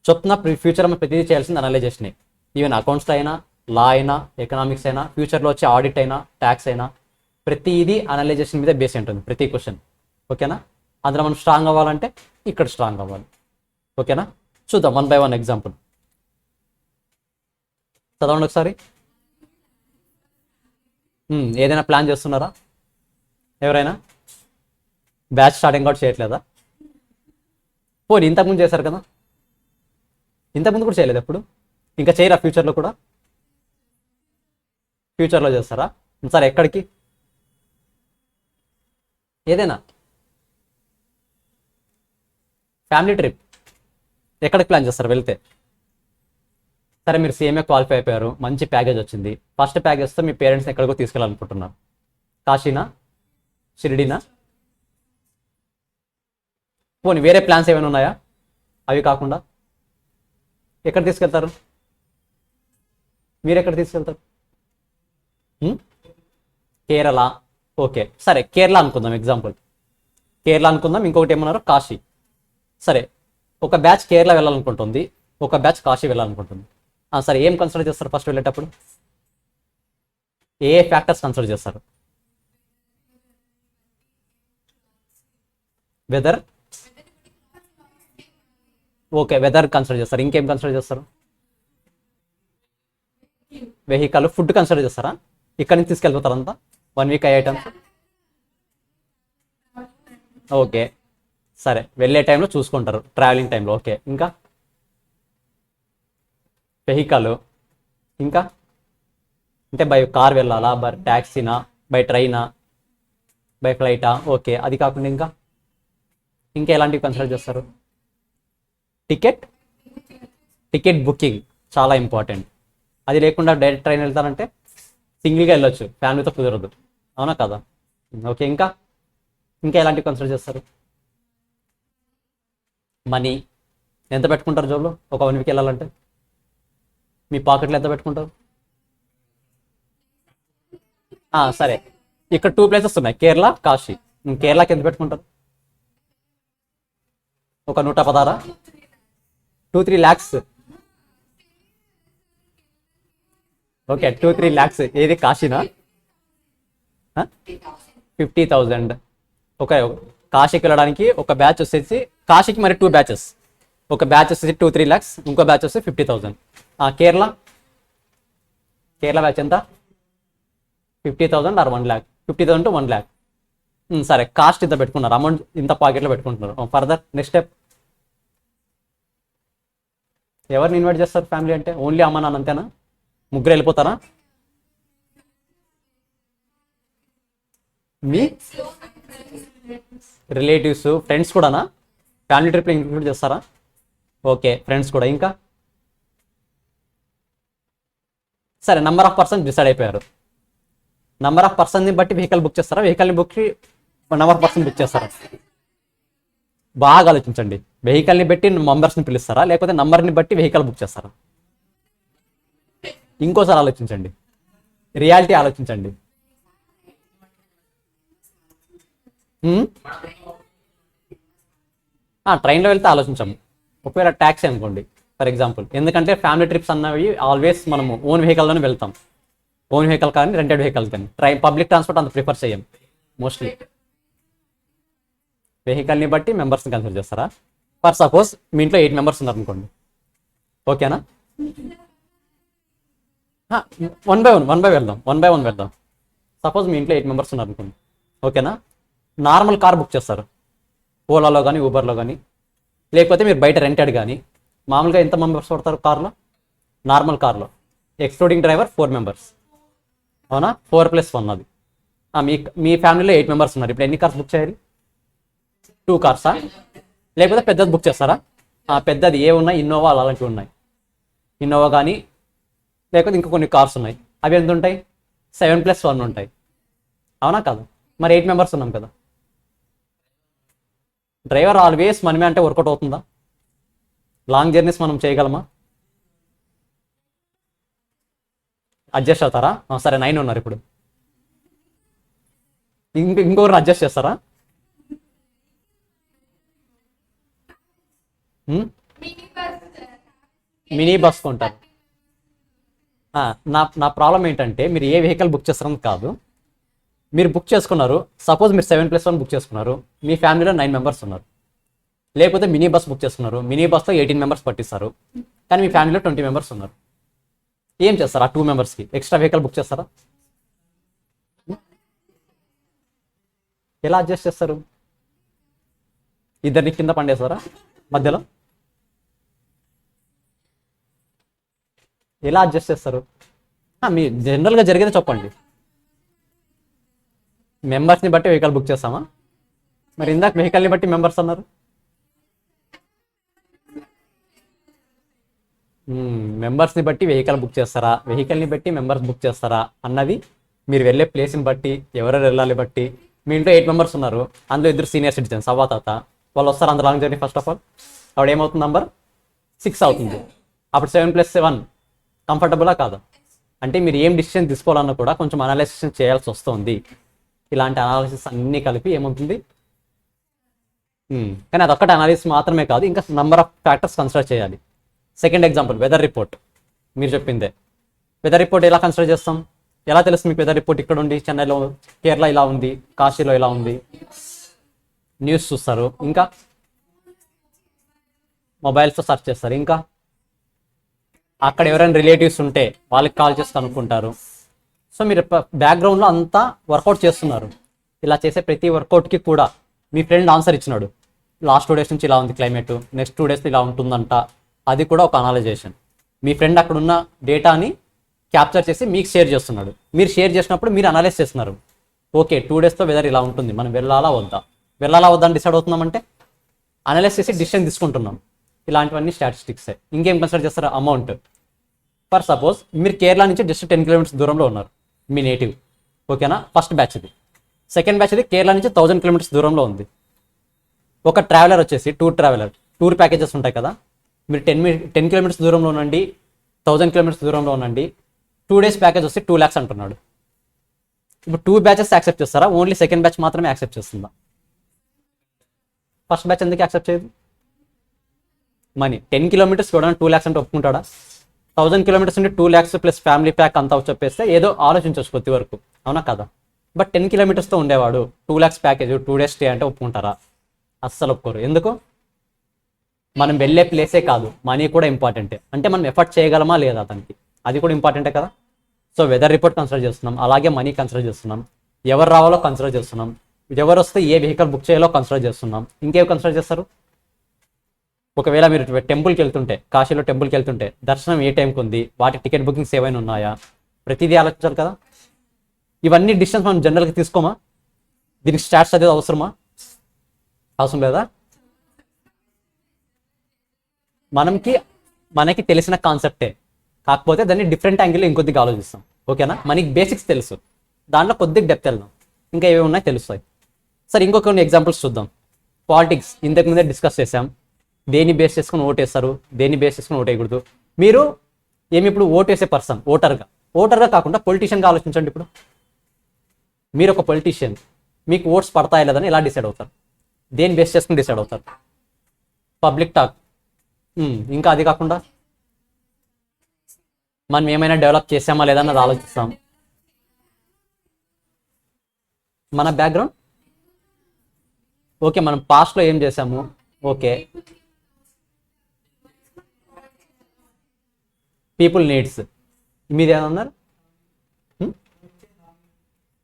చొప్పున ఫ్యూచర్లో మీరు ప్రతిదీ చేయాల్సింది అనలైజేషనే. ఈవెన్ అకౌంట్స్ అయినా, లా అయినా, ఎకనామిక్స్ అయినా, ఫ్యూచర్లో వచ్చే ఆడిట్ అయినా, ట్యాక్స్ అయినా, ప్రతిదీ అనలైజేషన్ మీద బేస్ ఉంటుంది ప్రతి క్వశ్చన్. ఓకేనా? అందులో మనం స్ట్రాంగ్ అవ్వాలంటే ఇక్కడ స్ట్రాంగ్ అవ్వాలి. ఓకేనా? చూద్దాం 1 by 1 ఎగ్జాంపుల్. చదవండి ఒకసారి. ఏదైనా ప్లాన్ చేస్తున్నారా? ఎవరైనా బ్యాచ్ స్టార్టింగ్ అవుట్ చేయట్లేదా? పోనీ ఇంతకుముందు చేశారు కదా, ఇంతకుముందు కూడా చేయలేదు ఎప్పుడు? ఇంకా చేయరా? ఫ్యూచర్లో కూడా ఫ్యూచర్లో చేస్తారా? సరే, ఎక్కడికి? ఏదైనా ఫ్యామిలీ ట్రిప్ ఎక్కడికి ప్లాన్ చేస్తారు? వెళ్తే సరే మీరు సీఎంఏ క్వాలిఫై అయిపోయారు, మంచి ప్యాకేజ్ వచ్చింది. ఫస్ట్ ప్యాకేజ్తో మీ పేరెంట్స్ని ఎక్కడికో తీసుకెళ్ళాలనుకుంటున్నారు. కాశీనా, షిరిడీనా, పోనీ వేరే ప్లాన్స్ ఏమైనా ఉన్నాయా? అవి కాకుండా ఎక్కడ తీసుకెళ్తారు? మీరు ఎక్కడ తీసుకెళ్తారు? కేరళ. ఓకే సరే, కేరళ అనుకుందాం ఎగ్జాంపుల్. కేరళ అనుకుందాం, ఇంకొకటి ఏమన్నారు? కాశీ. సరే, ఒక బ్యాచ్ కేరళ వెళ్ళాలనుకుంటుంది, ఒక బ్యాచ్ కాశీ వెళ్ళాలనుకుంటుంది. సరే, ఏం కన్సిడర్ చేస్తారు ఫస్ట్ వెళ్ళేటప్పుడు? ఏ ఫ్యాక్టర్స్ కన్సిడర్ చేస్తారు? వెదర్. ఓకే, వెదర్ కన్సిడర్ చేస్తారు. ఇంకేం కన్సిడర్ చేస్తారు? వెహికల్, ఫుడ్ కన్సిడర్ చేస్తారా? ఇక్కడ నుంచి తీసుకెళ్ళిపోతారు అంతా 1 వీక్ అయ్యే ఐటమ్స్. ఓకే సరే, వెళ్ళే టైంలో చూసుకుంటారు, ట్రావెలింగ్ టైంలో. ఓకే, ఇంకా వెహికల్, ఇంకా అంటే బై కార్ వెళ్ళాలా, బై ట్యాక్సీనా, బై ట్రైనా, బై ఫ్లైటా? ఓకే, అది కాకుండా ఇంకా ఇంకా ఎలాంటివి కన్సిడర్ చేస్తారు? టికెట్. టికెట్ బుకింగ్ చాలా ఇంపార్టెంట్. అది లేకుండా డైరెక్ట్ ట్రైన్ వెళ్తారంటే సింగిల్గా వెళ్ళొచ్చు, ఫ్యామిలీతో కుదరదు, అవునా కదా? ఓకే, ఇంకా ఇంకా ఎలాంటివి కన్సిడర్ చేస్తారు? మనీ. ఎంత పెట్టుకుంటారు జోబులో ఒక 1 వీక్ వెళ్ళాలంటే? మీ పాకెట్లో ఎంత పెట్టుకుంటారు? సరే, ఇక్కడ 2 ప్లేసెస్ ఉన్నాయి, కేరళ, కాశీ. కేరళకి ఎంత పెట్టుకుంటారు? ఒక 116, 2-3 lakhs. Okay, 2-3 lakhs. ఏది, కాశీనా? 50,000. ఓకే, కాశీకి వెళ్ళడానికి ఒక బ్యాచ్ వచ్చేసి, కాశీకి మరి 2 బ్యాచెస్. ఒక బ్యాచ్ వచ్చేసి 2-3 lakhs, ఇంకో బ్యాచ్ వచ్చేసి 50,000. కేరళ, కేరళ బ్యాచ్ ఎంత? 50,000 ఆర్ 1 lakh? 50,000 to 1 lakh. సరే, కాస్ట్ ఇంత పెట్టుకున్నారు, అమౌంట్ ఇంత పాకెట్లో పెట్టుకుంటున్నారు. ఫర్దర్ నెక్స్ట్ స్టెప్, ఎవరిని ఇన్వైట్ చేస్తారు ఫ్యామిలీ అంటే? ఓన్లీ అమ్మ నాన్న అంతేనా? ముగ్గురు వెళ్ళిపోతారా? మీ రిలేటివ్స్, ఫ్రెండ్స్ కూడానా? ఫ్యామిలీ ట్రిప్లో ఇంక్లూడ్ చేస్తారా? ఓకే, ఫ్రెండ్స్ కూడా. ఇంకా సరే, నెంబర్ ఆఫ్ పర్సన్స్ డిసైడ్ అయిపోయారు. నెంబర్ ఆఫ్ పర్సన్ని బట్టి వెహికల్ బుక్ చేస్తారా? వెహికల్ని book number of person book చేస్తారా? బాగా ఆలోచించండి. వెహికల్ని బట్టి మెంబర్స్ని పిలుస్తారా, లేకపోతే నంబర్ని బట్టి వెహికల్ బుక్ చేస్తారా? ఇంకోసారి ఆలోచించండి, రియాలిటీ ఆలోచించండి. ట్రైన్లో వెళ్తే ఆలోచించాము. ఒకవేళ ట్యాక్సీ అనుకోండి ఫర్ ఎగ్జాంపుల్, ఎందుకంటే ఫ్యామిలీ ట్రిప్స్ అన్నవి ఆల్వేస్ మనము ఓన్ వెహికల్లోనే వెళ్తాం. ఓన్ వెహికల్ కానీ రెంటెడ్ వెహికల్ కానీ, పబ్లిక్ ట్రాన్స్పోర్ట్ అంత ప్రిఫర్ చేయం మోస్ట్లీ. వెహికల్ని బట్టి మెంబర్స్ని కన్సిడర్ చేస్తారా? ఫర్ సపోజ్ మీ ఇంట్లో 8 members ఉన్నారు అనుకోండి, ఓకేనా? 1 by 1 వెళ్దాం. సపోజ్ మీ ఇంట్లో 8 members ఉన్నారు అనుకోండి, ఓకేనా? నార్మల్ కార్ బుక్ చేస్తారు, ఓలాలో కానీ ఊబర్లో కానీ, లేకపోతే మీరు బయట రెంటెడ్ కానీ. మామూలుగా ఎంత మెంబర్స్ పడతారు కార్లో? నార్మల్ కార్లో ఎక్స్క్లూడింగ్ డ్రైవర్ 4 members, అవునా? 4+1 అది. మీ ఫ్యామిలీలో 8 members ఉన్నారు, ఇప్పుడు ఎన్ని కార్స్ బుక్ చేయాలి? 2 కార్సా? లేకపోతే పెద్దది బుక్ చేస్తారా? పెద్దది ఏ ఉన్నాయి, ఇన్నోవా అలాంటివి ఉన్నాయి. ఇన్నోవా కానీ, లేకపోతే ఇంకా కొన్ని కార్స్ ఉన్నాయి, అవి ఎంత ఉంటాయి? 7+1 ఉంటాయి, అవునా కాదు? మరి 8 members ఉన్నాం కదా. డ్రైవర్ ఆల్వేస్ మనమే అంటే వర్కౌట్ అవుతుందా? లాంగ్ జర్నీస్ మనం చేయగలమా? అడ్జస్ట్ అవుతారా? సరే, 9 ఉన్నారు ఇప్పుడు, ఇంకొకరిని అడ్జస్ట్ చేస్తారా? మినీ బస్ కొంటారు. నా ప్రాబ్లం ఏంటంటే, మీరు ఏ వెహికల్ బుక్ చేస్తారని కాదు, మీరు బుక్ చేసుకున్నారు. సపోజ్ మీరు 7+1 బుక్ చేసుకున్నారు, మీ ఫ్యామిలీలో 9 members ఉన్నారు. లేకపోతే మినీ బస్ బుక్ చేసుకున్నారు, మినీ బస్లో 18 members పట్టిస్తారు, కానీ మీ ఫ్యామిలీలో 20 members ఉన్నారు. ఏం చేస్తారు? ఆ 2 membersకి ఎక్స్ట్రా వెహికల్ బుక్ చేస్తారా? ఎలా అడ్జస్ట్ చేస్తారు? ఇద్దరిని కింద పండేస్తారా మధ్యలో? ఎలా అడ్జస్ట్ చేస్తారు? మీ జనరల్గా జరిగేది చెప్పండి. మెంబర్స్ని బట్టి వెహికల్ బుక్ చేస్తామా? మరి ఇందాక వెహికల్ని బట్టి మెంబర్స్ అన్నారు. మెంబర్స్ని బట్టి వెహికల్ బుక్ చేస్తారా, వెహికల్ని బట్టి మెంబర్స్ బుక్ చేస్తారా అన్నది మీరు వెళ్ళే ప్లేస్ని బట్టి, ఎవరెవరు వెళ్ళాలి బట్టి. మీ ఇంట్లో 8 మెంబర్స్ ఉన్నారు, అందులో 2 సీనియర్ సిటిజన్స్ అవ్వ తాత, వాళ్ళు వస్తారు అంత long journey. First of all అప్పుడు ఏమవుతుంది, నంబర్ 6 అవుతుంది. అప్పుడు 7 + 7 కంఫర్టబులా కాదా? అంటే మీరు ఏం డిసిషన్ తీసుకోవాలన్నా కూడా కొంచెం అనాలిసిస్ చేయాల్సి వస్తుంది. ఇలాంటి అనాలిసిస్ అన్నీ కలిపి ఏమవుతుంది. కానీ అదొక్కటి అనాలిసిస్ మాత్రమే కాదు, ఇంకా నంబర్ ఆఫ్ ఫ్యాక్టర్స్ కన్సిడర్ చేయాలి. Second example, weather report. మీరు చెప్పిందే వెదర్ రిపోర్ట్ ఎలా కన్సిడర్ చేస్తాం? ఎలా తెలుస్తుంది మీకు వెదర్ రిపోర్ట్? ఇక్కడ ఉండి చెన్నైలో, కేరళ ఇలా ఉంది, కాశీలో ఇలా ఉంది, న్యూస్ చూస్తారు, ఇంకా మొబైల్స్తో సెర్చ్ చేస్తారు, ఇంకా అక్కడ ఎవరైనా రిలేటివ్స్ ఉంటే వాళ్ళకి కాల్ చేసి కనుక్కుంటారు. సో మీరు బ్యాక్గ్రౌండ్లో అంతా వర్కౌట్ చేస్తున్నారు. ఇలా చేసే ప్రతి వర్కౌట్కి కూడా మీ ఫ్రెండ్ ఆన్సర్ ఇచ్చినాడు, లాస్ట్ 2 days నుంచి ఇలా ఉంది క్లైమేట్, నెక్స్ట్ 2 days ఇలా ఉంటుందంట. అది కూడా ఒక అనలైజేషన్. మీ ఫ్రెండ్ అక్కడున్న డేటాని క్యాప్చర్ చేసి మీకు షేర్ చేస్తున్నాడు. మీరు షేర్ చేసినప్పుడు మీరు అనలైజ్ చేస్తున్నారు. ఓకే, 2 daysతో వెదర్ ఇలా ఉంటుంది, మనం వెళ్ళాలా వద్దా అని డిసైడ్ అవుతున్నామంటే అనలైజ్ చేసి డిసిషన్ తీసుకుంటున్నాం. ఇలాంటివన్నీ స్టాటిస్టిక్సే. ఇంకేం కన్సిడర్ చేస్తారు? అమౌంట్. ఫర్ సపోజ్ మీరు కేరళ నుంచి జస్ట్ 10 kilometers దూరంలో ఉన్నారు, మీ నేటివ్. ఓకేనా? ఫస్ట్ బ్యాచ్ ఇది. సెకండ్ బ్యాచ్ ఇది కేరళ నుంచి 1000 kilometers దూరంలో ఉంది. ఒక ట్రావెలర్ వచ్చేసి టూర్ ప్యాకేజెస్ ఉంటాయి కదా, మీరు 10 kilometers దూరంలో ఉండండి, 1000 kilometers దూరంలో ఉండండి, 2 days ప్యాకేజ్ వస్తే 2 lakhs అంటున్నాడు. ఇప్పుడు 2 batches యాక్సెప్ట్ చేస్తారా? ఓన్లీ సెకండ్ బ్యాచ్ మాత్రమే యాక్సెప్ట్ చేస్తుందా? ఫస్ట్ బ్యాచ్ ఎందుకు యాక్సెప్ట్ చేయదు? మనీ 10 kilometers కూడా 2 lakhs అంటే ఒప్పుకుంటాడా? 1000 kilometers నుండి 2 lakhs ప్లస్ ఫ్యామిలీ ప్యాక్ అంతా చెప్పేస్తే ఏదో ఆలోచించవచ్చు కొద్ది వరకు, అవునా కదా? బట్ 10 kilometersతో ఉండేవాడు 2 lakhs ప్యాకేజ్ 2 days స్టే అంటే ఒప్పుకుంటారా? అస్సలు ఒప్పుకోరు. ఎందుకు? మనం వెళ్ళే ప్లేసే కాదు, మనీ కూడా ఇంపార్టెంటే. అంటే మనం ఎఫర్ట్ చేయగలమా లేదా అతనికి, అది కూడా ఇంపార్టెంటే కదా. సో వెదర్ రిపోర్ట్ కన్సిడర్ చేస్తున్నాం, అలాగే మనీ కన్సిడర్ చేస్తున్నాం, ఎవరు రావాలో కన్సిడర్ చేస్తున్నాం, ఎవరు వస్తే ఏ వెహికల్ బుక్ చేయాలో కన్సిడర్ చేస్తున్నాం. ఇంకేవి కన్సిడర్ చేస్తారు? ఒకవేళ మీరు టెంపుల్కి వెళ్తుంటే, కాశీలో టెంపుల్కి వెళ్తుంటే దర్శనం ఏ టైంకి ఉంది, వాటి టికెట్ బుకింగ్స్ ఏవైనా ఉన్నాయా, ప్రతిదీ ఆలోచించాలి కదా. ఇవన్నీ డిస్టెన్స్ మనం జనరల్గా తీసుకోమా? దీనికి స్టాట్స్ అనేది అవసరమా? అవసరం లేదా? మనకి తెలిసిన కాన్సెప్టే, కాకపోతే దాన్ని డిఫరెంట్ యాంగిల్లో ఇంకొద్దిగా ఆలోచిస్తాం. ఓకేనా? మనకి బేసిక్స్ తెలుసు, దాంట్లో కొద్దిగా డెప్త్ వెళ్దాం, ఇంకా ఏవి ఉన్నాయి తెలుస్తాయి. సరే, ఇంకొన్ని ఎగ్జాంపుల్స్ చూద్దాం. పాలిటిక్స్ ఇంతకుముందే డిస్కస్ చేసాం. దేన్ని బేస్ చేసుకుని ఓటేస్తారు, దేన్ని బేస్ చేసుకుని ఓటేయకూడదు. మీరు ఇప్పుడు ఓటేసే పర్సన్, ఓటర్గా కాకుండా పొలిటీషియన్గా ఆలోచించండి. ఇప్పుడు మీరు ఒక పొలిటీషియన్, మీకు ఓట్స్ పడతాయా లేదని ఎలా డిసైడ్ అవుతారు? దేన్ని బేస్ చేసుకుని డిసైడ్ అవుతారు? Public talk. ఇంకా అది కాకుండా మనం ఏమైనా డెవలప్ చేసామా లేదా అన్నది ఆలోచిస్తాం. మన బ్యాక్గ్రౌండ్, ఓకే, మనం పాస్ట్లో ఏం చేసాము, ఓకే, పీపుల్ నీడ్స్. మీద ఏమన్నారు?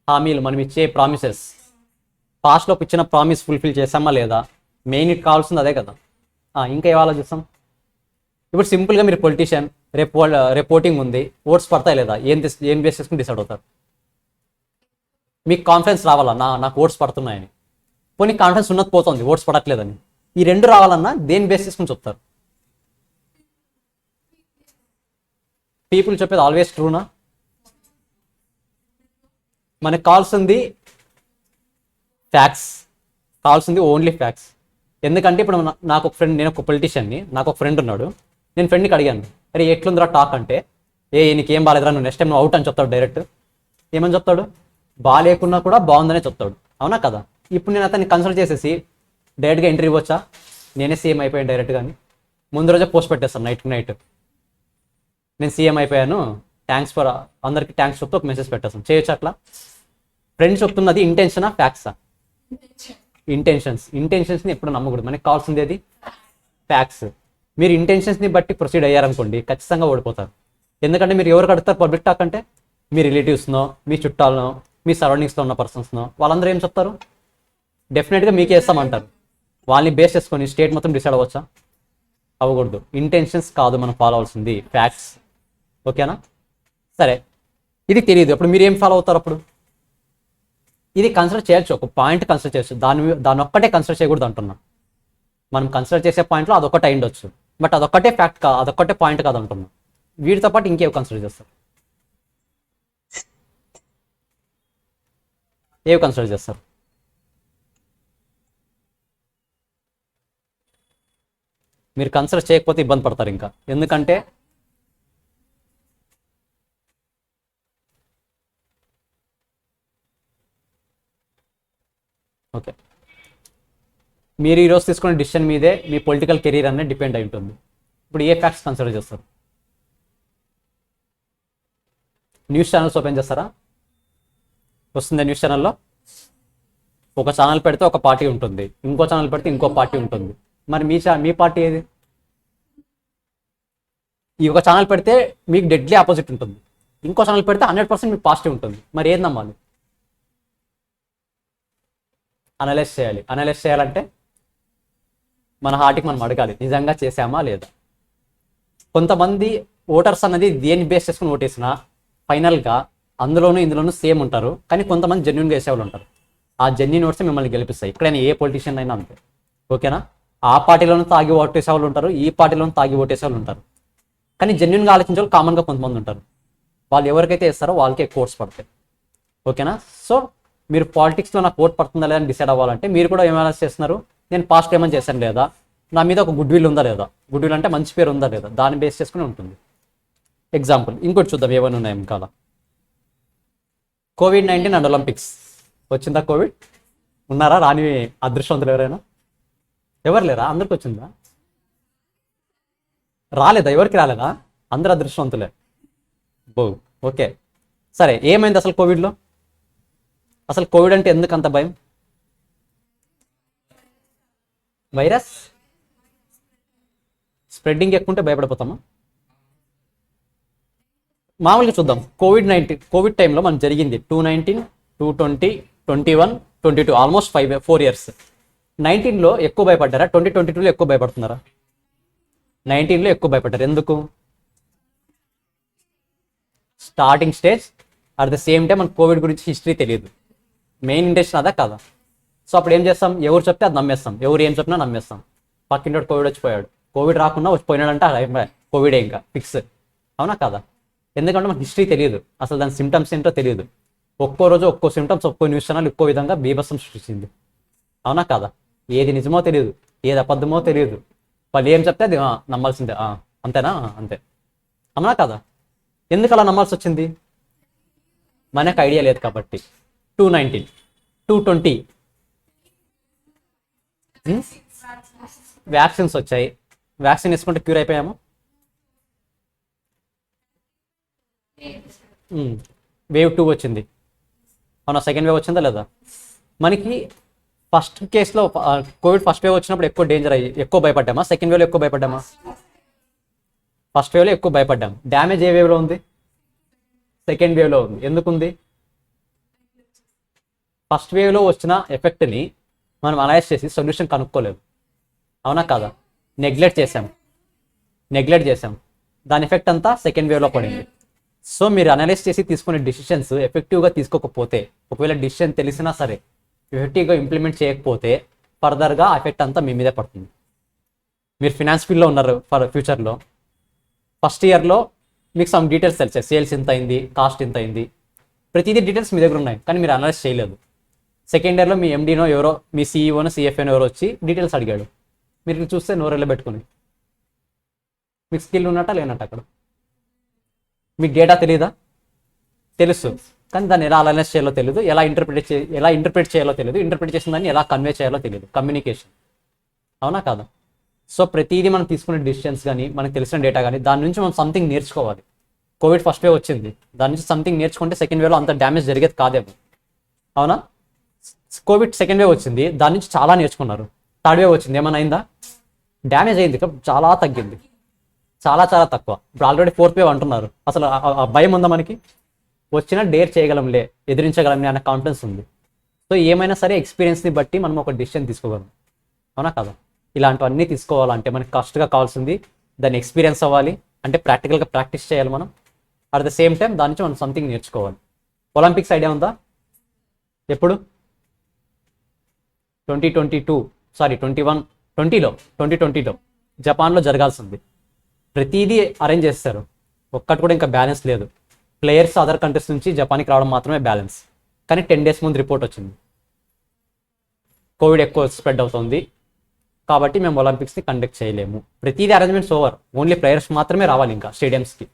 హామీలు, మనం ఇచ్చే ప్రామిసెస్, పాస్ట్లోకి ఇచ్చిన ప్రామిస్ ఫుల్ఫిల్ చేసామా లేదా, మెయిన్ ఇట్ కావాల్సింది అదే కదా. ఇంకా ఏం ఆలోచిస్తాం? ఇప్పుడు సింపుల్గా మీరు పొలిటీషియన్, రిపోర్టింగ్ ఉంది, ఓట్స్ పడతాయి లేదా, ఏం బేస్ చేసుకుని డిసైడ్ అవుతారు? మీకు కాన్ఫిడెన్స్ రావాలా, నాకు ఓట్స్ పడుతున్నాయని. పోనీ కాన్ఫిడెన్స్ ఉన్నది పోతుంది, ఓట్స్ పడట్లేదని. ఈ రెండు రావాలన్నా దేని బేస్ చేసుకుని చెప్తారు? పీపుల్ చెప్పేది ఆల్వేస్ ట్రూనా? మనకు కావాల్సింది ఫ్యాక్ట్స్, కావాల్సింది ఓన్లీ ఫ్యాక్ట్స్. ఎందుకంటే ఇప్పుడు నాకు ఒక ఫ్రెండ్, నేను ఒక పొలిటీషియన్ని, నాకు ఒక ఫ్రెండ్ ఉన్నాడు, నేను ఫ్రెండ్కి అడిగాను, అరే ఎట్లుందిరా టాక్ అంటే, నీకేం బాగాలేదురా, నువ్వు నెక్స్ట్ టైం నువ్వు అవుట్ అని చెప్తాడు డైరెక్ట్. ఏమని చెప్తాడు? బాగాలేకున్నా కూడా బాగుందనే చెప్తాడు, అవునా కదా. ఇప్పుడు నేను అతన్ని కన్సల్ట్ చేసేసి డైరెక్ట్గా ఎంట్రీ ఇవ్వచ్చా? నేనే సీఎం అయిపోయాను డైరెక్ట్గా అని ముందు రోజే పోస్ట్ పెట్టేస్తాను, నైట్ నేను సీఎం అయిపోయాను, అందరికి థ్యాంక్స్ చెప్తూ ఒక మెసేజ్ పెట్టేస్తాను. చేయొచ్చు అట్లా? ఫ్రెండ్స్ చెప్తున్నది ఇంటెన్షనా ఫ్యాక్ట్సా? ఇంటెన్షన్స్ని ఎప్పుడు నమ్మకూడదు. మనకి కావాల్సింది ఏది? ఫ్యాక్ట్స్. మీరు ఇంటెన్షన్స్ని బట్టి ప్రొసీడ్ అయ్యారనుకోండి, ఖచ్చితంగా ఓడిపోతారు. ఎందుకంటే మీరు ఎవరు కడతారు పబ్లిక్ టాక్ అంటే? మీ రిలేటివ్స్నో, మీ చుట్టాలనో, మీ సరౌండింగ్స్లో ఉన్న పర్సన్స్నో. వాళ్ళందరూ ఏం చెప్తారు? డెఫినెట్గా మీకే ఇస్తామంటారు. వాళ్ళని బేస్ చేసుకొని స్టేట్ మొత్తం డిసైడ్ అవ్వచ్చా? అవ్వకూడదు. ఇంటెన్షన్స్ కాదు మనం ఫాలో అవ్వాల్సింది, ఫ్యాక్ట్స్. ఓకేనా? సరే, ఇది తెలియదు, అప్పుడు మీరు ఏం ఫాలో అవుతారు? అప్పుడు ఇది కన్సిడర్ చేయొచ్చు, ఒక పాయింట్ కన్సిడర్ చేయొచ్చు, దాన్ని ఒక్కటే కన్సిడర్ చేయకూడదు అంటున్నా. మనం కన్సిడర్ చేసే పాయింట్లో అదొకటి అయి ఉండొచ్చు, బట్ అదొక్కటే ఫ్యాక్ట్ కాదు, అదొక్కటే పాయింట్ కాదు అంటున్నా. వీటితో పాటు ఇంకేవి కన్సిడర్ చేస్తారు? ఏవి కన్సిడర్ చేస్తారు? మీరు కన్సిడర్ చేయకపోతే ఇబ్బంది పడతారు ఇంకా. ఎందుకంటే ఓకే, మీరు ఈరోజు తీసుకునే డిసిషన్ మీదే మీ పొలిటికల్ కెరీర్ అనేది డిపెండ్ అయి ఉంటుంది. ఇప్పుడు ఏ ఫ్యాక్ట్స్ కన్సిడర్ చేస్తారు? న్యూస్ ఛానల్స్ ఓపెన్ చేస్తారా? వస్తుంది న్యూస్ ఛానల్లో. ఒక ఛానల్ పెడితే ఒక పార్టీ ఉంటుంది, ఇంకో ఛానల్ పెడితే ఇంకో పార్టీ ఉంటుంది. మరి మీ పార్టీ ఏది? ఈ ఒక ఛానల్ పెడితే మీకు డెడ్లీ ఆపోజిట్ ఉంటుంది, ఇంకో ఛానల్ పెడితే 100% మీకు పాజిటివ్ ఉంటుంది. మరి ఏది నమ్మాలి? అనలైజ్ చేయాలి. అనలైజ్ చేయాలంటే మన హార్ట్కి మనం అడగాలి, నిజంగా చేసామా లేదా. కొంతమంది ఓటర్స్ అన్నది దేన్ని బేస్ చేసుకుని ఓటేసినా ఫైనల్గా ఇందులోనూ సేమ్ ఉంటారు. కానీ కొంతమంది జెన్యున్గా వేసేవాళ్ళు ఉంటారు. ఆ జెన్యున్ ఓట్స్ మిమ్మల్ని గెలిపిస్తాయి. ఎక్కడైనా ఏ పొలిటీషియన్ అయినా అంతే. ఓకేనా? ఆ పార్టీలోనూ తాగి ఓటేసే వాళ్ళు ఉంటారు, ఈ పార్టీలోనూ తాగి ఓటేసే వాళ్ళు ఉంటారు. కానీ జెన్యున్గా ఆలోచించే వాళ్ళు కామన్గా కొంతమంది ఉంటారు. వాళ్ళు ఎవరికైతే వేస్తారో వాళ్ళకి ఎక్కువ ఓట్స్ పడతాయి. ఓకేనా? సో మీరు పాలిటిక్స్లో నాకు ఓట్ పడుతుందా లేదా అని డిసైడ్ అవ్వాలంటే మీరు కూడా ఏమైనా చేస్తున్నారు, నేను పాస్ట్ ఏమైనా చేశాను లేదా, నా మీద ఒక గుడ్ విల్ ఉందా లేదా, గుడ్ విల్ అంటే మంచి పేరు ఉందా లేదా, దాన్ని బేస్ చేసుకుని ఉంటుంది. ఎగ్జాంపుల్ ఇంకోటి చూద్దాం ఏమైనా ఉన్నాయి ఇంకా. కోవిడ్-19 అండ్ ఒలింపిక్స్ వచ్చిందా? కోవిడ్ ఉన్నారా? రాని అదృష్టవంతులు ఎవరైనా? ఎవరు లేరా? అందరికి వచ్చిందా? రాలేదా? ఎవరికి రాలేదా? అందరు అదృష్టవంతులే. బో ఓకే, సరే. ఏమైంది అసలు కోవిడ్లో? అసలు కోవిడ్ అంటే ఎందుకు అంత భయం? వైరస్ స్ప్రెడ్డింగ్ ఎక్కువ ఉంటే భయపడిపోతామా? మామూలుగా చూద్దాం. కోవిడ్ టైంలో మనం జరిగింది 2019, 2020, 2021, 2022, ఆల్మోస్ట్ 4 ఇయర్స్. 19లో ఎక్కువ భయపడ్డారా? 2022లో ఎక్కువ భయపడుతున్నారా? 19లో ఎక్కువ భయపడ్డారు. ఎందుకు? Starting stage. At the same time మనకు కోవిడ్ గురించి హిస్టరీ తెలియదు. మెయిన్ ఇంటెన్షన్ అదా కాదా? సో అప్పుడు ఏం చేస్తాం? ఎవరు చెప్తే అది నమ్మేస్తాం, ఎవరు ఏం చెప్పినా నమ్మేస్తాం. పక్కింటి కోవిడ్ వచ్చిపోయాడు, కోవిడ్ రాకుండా వచ్చిపోయినాడంటే కోవిడే ఇంకా ఫిక్స్. అవునా కాదా? ఎందుకంటే మనకు హిస్టరీ తెలియదు, అసలు దాని సిమ్టమ్స్ ఏంటో తెలియదు. ఒక్కో రోజు ఒక్కో సిమ్టమ్స్, ఒక్కో న్యూస్ ఛానల్ ఒక్కో విధంగా బీభత్సం సృష్టించింది. అవునా కాదా? ఏది నిజమో తెలియదు, ఏది అబద్ధమో తెలియదు. వాళ్ళు ఏం చెప్తే అది నమ్మాల్సిందే. అంతేనా? అంతే. అవునా కాదా? ఎందుకు అలా నమ్మాల్సి వచ్చింది? మనకు ఐడియా లేదు కాబట్టి. 2019, 2020 వ్యాక్సిన్స్ వచ్చాయి. వ్యాక్సిన్ వేసుకుంటే క్యూర్ అయిపోయాము. వేవ్ 2 వచ్చింది. అవునా? సెకండ్ వేవ్ వచ్చిందా లేదా? మనకి ఫస్ట్ కేసులో కోవిడ్ ఫస్ట్ వేవ్ వచ్చినప్పుడు ఎక్కువ డేంజర్ అయ్యి ఎక్కువ భయపడ్డామా? సెకండ్ వేవ్లో ఎక్కువ భయపడ్డామా? ఫస్ట్ వేవ్లో ఎక్కువ భయపడ్డాము. డ్యామేజ్ ఏ వేవ్లో ఉంది? సెకండ్ వేవ్లో ఉంది. ఎందుకుంది? ఫస్ట్ వేవ్లో వచ్చిన ఎఫెక్ట్ని మనం అనలైజ్ చేసి సొల్యూషన్ కనుక్కోలేదు. అవునా కాదా? నెగ్లెక్ట్ చేసాం. దాని ఎఫెక్ట్ అంతా సెకండ్ వేవ్లో పడింది. సో మీరు అనలైజ్ చేసి తీసుకునే డిసిషన్స్ ఎఫెక్టివ్గా తీసుకోకపోతే, ఒకవేళ డిసిషన్ తెలిసినా సరే ఎఫెక్టివ్గా ఇంప్లిమెంట్ చేయకపోతే ఫర్దర్గా ఎఫెక్ట్ అంతా మీ మీదే పడుతుంది. మీరు ఫినాన్స్ ఫీల్డ్లో ఉన్నారు. ఫ్యూచర్లో ఫస్ట్ ఇయర్లో మీకు సమ్ డీటెయిల్స్ తెలిసాయి, సేల్స్ ఇంత అయింది, కాస్ట్ ఇంత అయింది, ప్రతిదీ డీటెయిల్స్ మీ దగ్గర ఉన్నాయి, కానీ మీరు అనలైజ్ చేయలేదు. సెకండ్ ఇయర్లో మీ ఎండీనో ఎవరో, మీ సీఈఓనో సిఎఫ్ఏనో ఎవరో వచ్చి డీటెయిల్స్ అడిగాడు. మీరు చూస్తే నోరెళ్ళ పెట్టుకుని, మీకు స్కిల్ ఉన్నట్ట లేనట్ట అక్కడ? మీకు డేటా తెలియదా? తెలుసు, కానీ దాన్ని ఎలా అనలైజ్ చేయాలో తెలియదు, ఎలా ఇంటర్ప్రిట్ చేయాలో తెలియదు, ఇంటర్ప్రిట్ చేసిన దాన్ని ఎలా కన్వే చేయాలో తెలియదు. కమ్యూనికేషన్. అవునా కాదా? సో ప్రతిదీ మనం తీసుకునే డిసిషన్స్ కానీ, మనకు తెలిసిన డేటా కానీ, దాని నుంచి మనం సంథింగ్ నేర్చుకోవాలి. కోవిడ్ ఫస్ట్ వేవ్ వచ్చింది, దాని నుంచి సంథింగ్ నేర్చుకుంటే సెకండ్ వేవ్లో అంత డ్యామేజ్ జరిగేది కాదేమో. అవునా? కోవిడ్ సెకండ్ వేవ్ వచ్చింది, దాని నుంచి చాలా నేర్చుకున్నారు. థర్డ్ వేవ్ వచ్చింది, ఏమైనా అయిందా? డ్యామేజ్ అయింది, చాలా తగ్గింది, చాలా తక్కువ. ఇప్పుడు ఆల్రెడీ ఫోర్త్ వేవ్ అంటున్నారు. అసలు ఆ భయం ఉందా మనకి? వచ్చినా డేర్ చేయగలంలే, ఎదిరించగలంలే అన్న కాన్ఫిడెన్స్ ఉంది. సో ఏమైనా సరే ఎక్స్పీరియన్స్ని బట్టి మనం ఒక డిసిషన్ తీసుకోగలం. అవునా కదా? ఇలాంటివన్నీ తీసుకోవాలంటే మనకి ఫస్ట్గా కావాల్సింది దాన్ని ఎక్స్పీరియన్స్ అవ్వాలి, అంటే ప్రాక్టికల్గా ప్రాక్టీస్ చేయాలి మనం. అట్ ద సేమ్ టైం దాని నుంచి మనం సంథింగ్ నేర్చుకోవాలి. ఒలింపిక్స్ ఐడియా ఉందా? ఎప్పుడు? 2020లో 2020లో జపాన్లో జరగాల్సింది. ప్రతిదీ అరేంజ్ చేస్తారు, ఒక్కటి కూడా ఇంకా బ్యాలెన్స్ లేదు. ప్లేయర్స్ అదర్ కంట్రీస్ నుంచి జపాన్కి రావడం మాత్రమే బ్యాలెన్స్. కానీ 10 days ముందు రిపోర్ట్ వచ్చింది, కోవిడ్ ఎక్కువ స్ప్రెడ్ అవుతుంది కాబట్టి మేము ఒలింపిక్స్ని కండక్ట్ చేయలేము. ప్రతిదీ అరేంజ్మెంట్స్ ఓవర్, ఓన్లీ ప్లేయర్స్ మాత్రమే రావాలి ఇంకా స్టేడియంస్కి.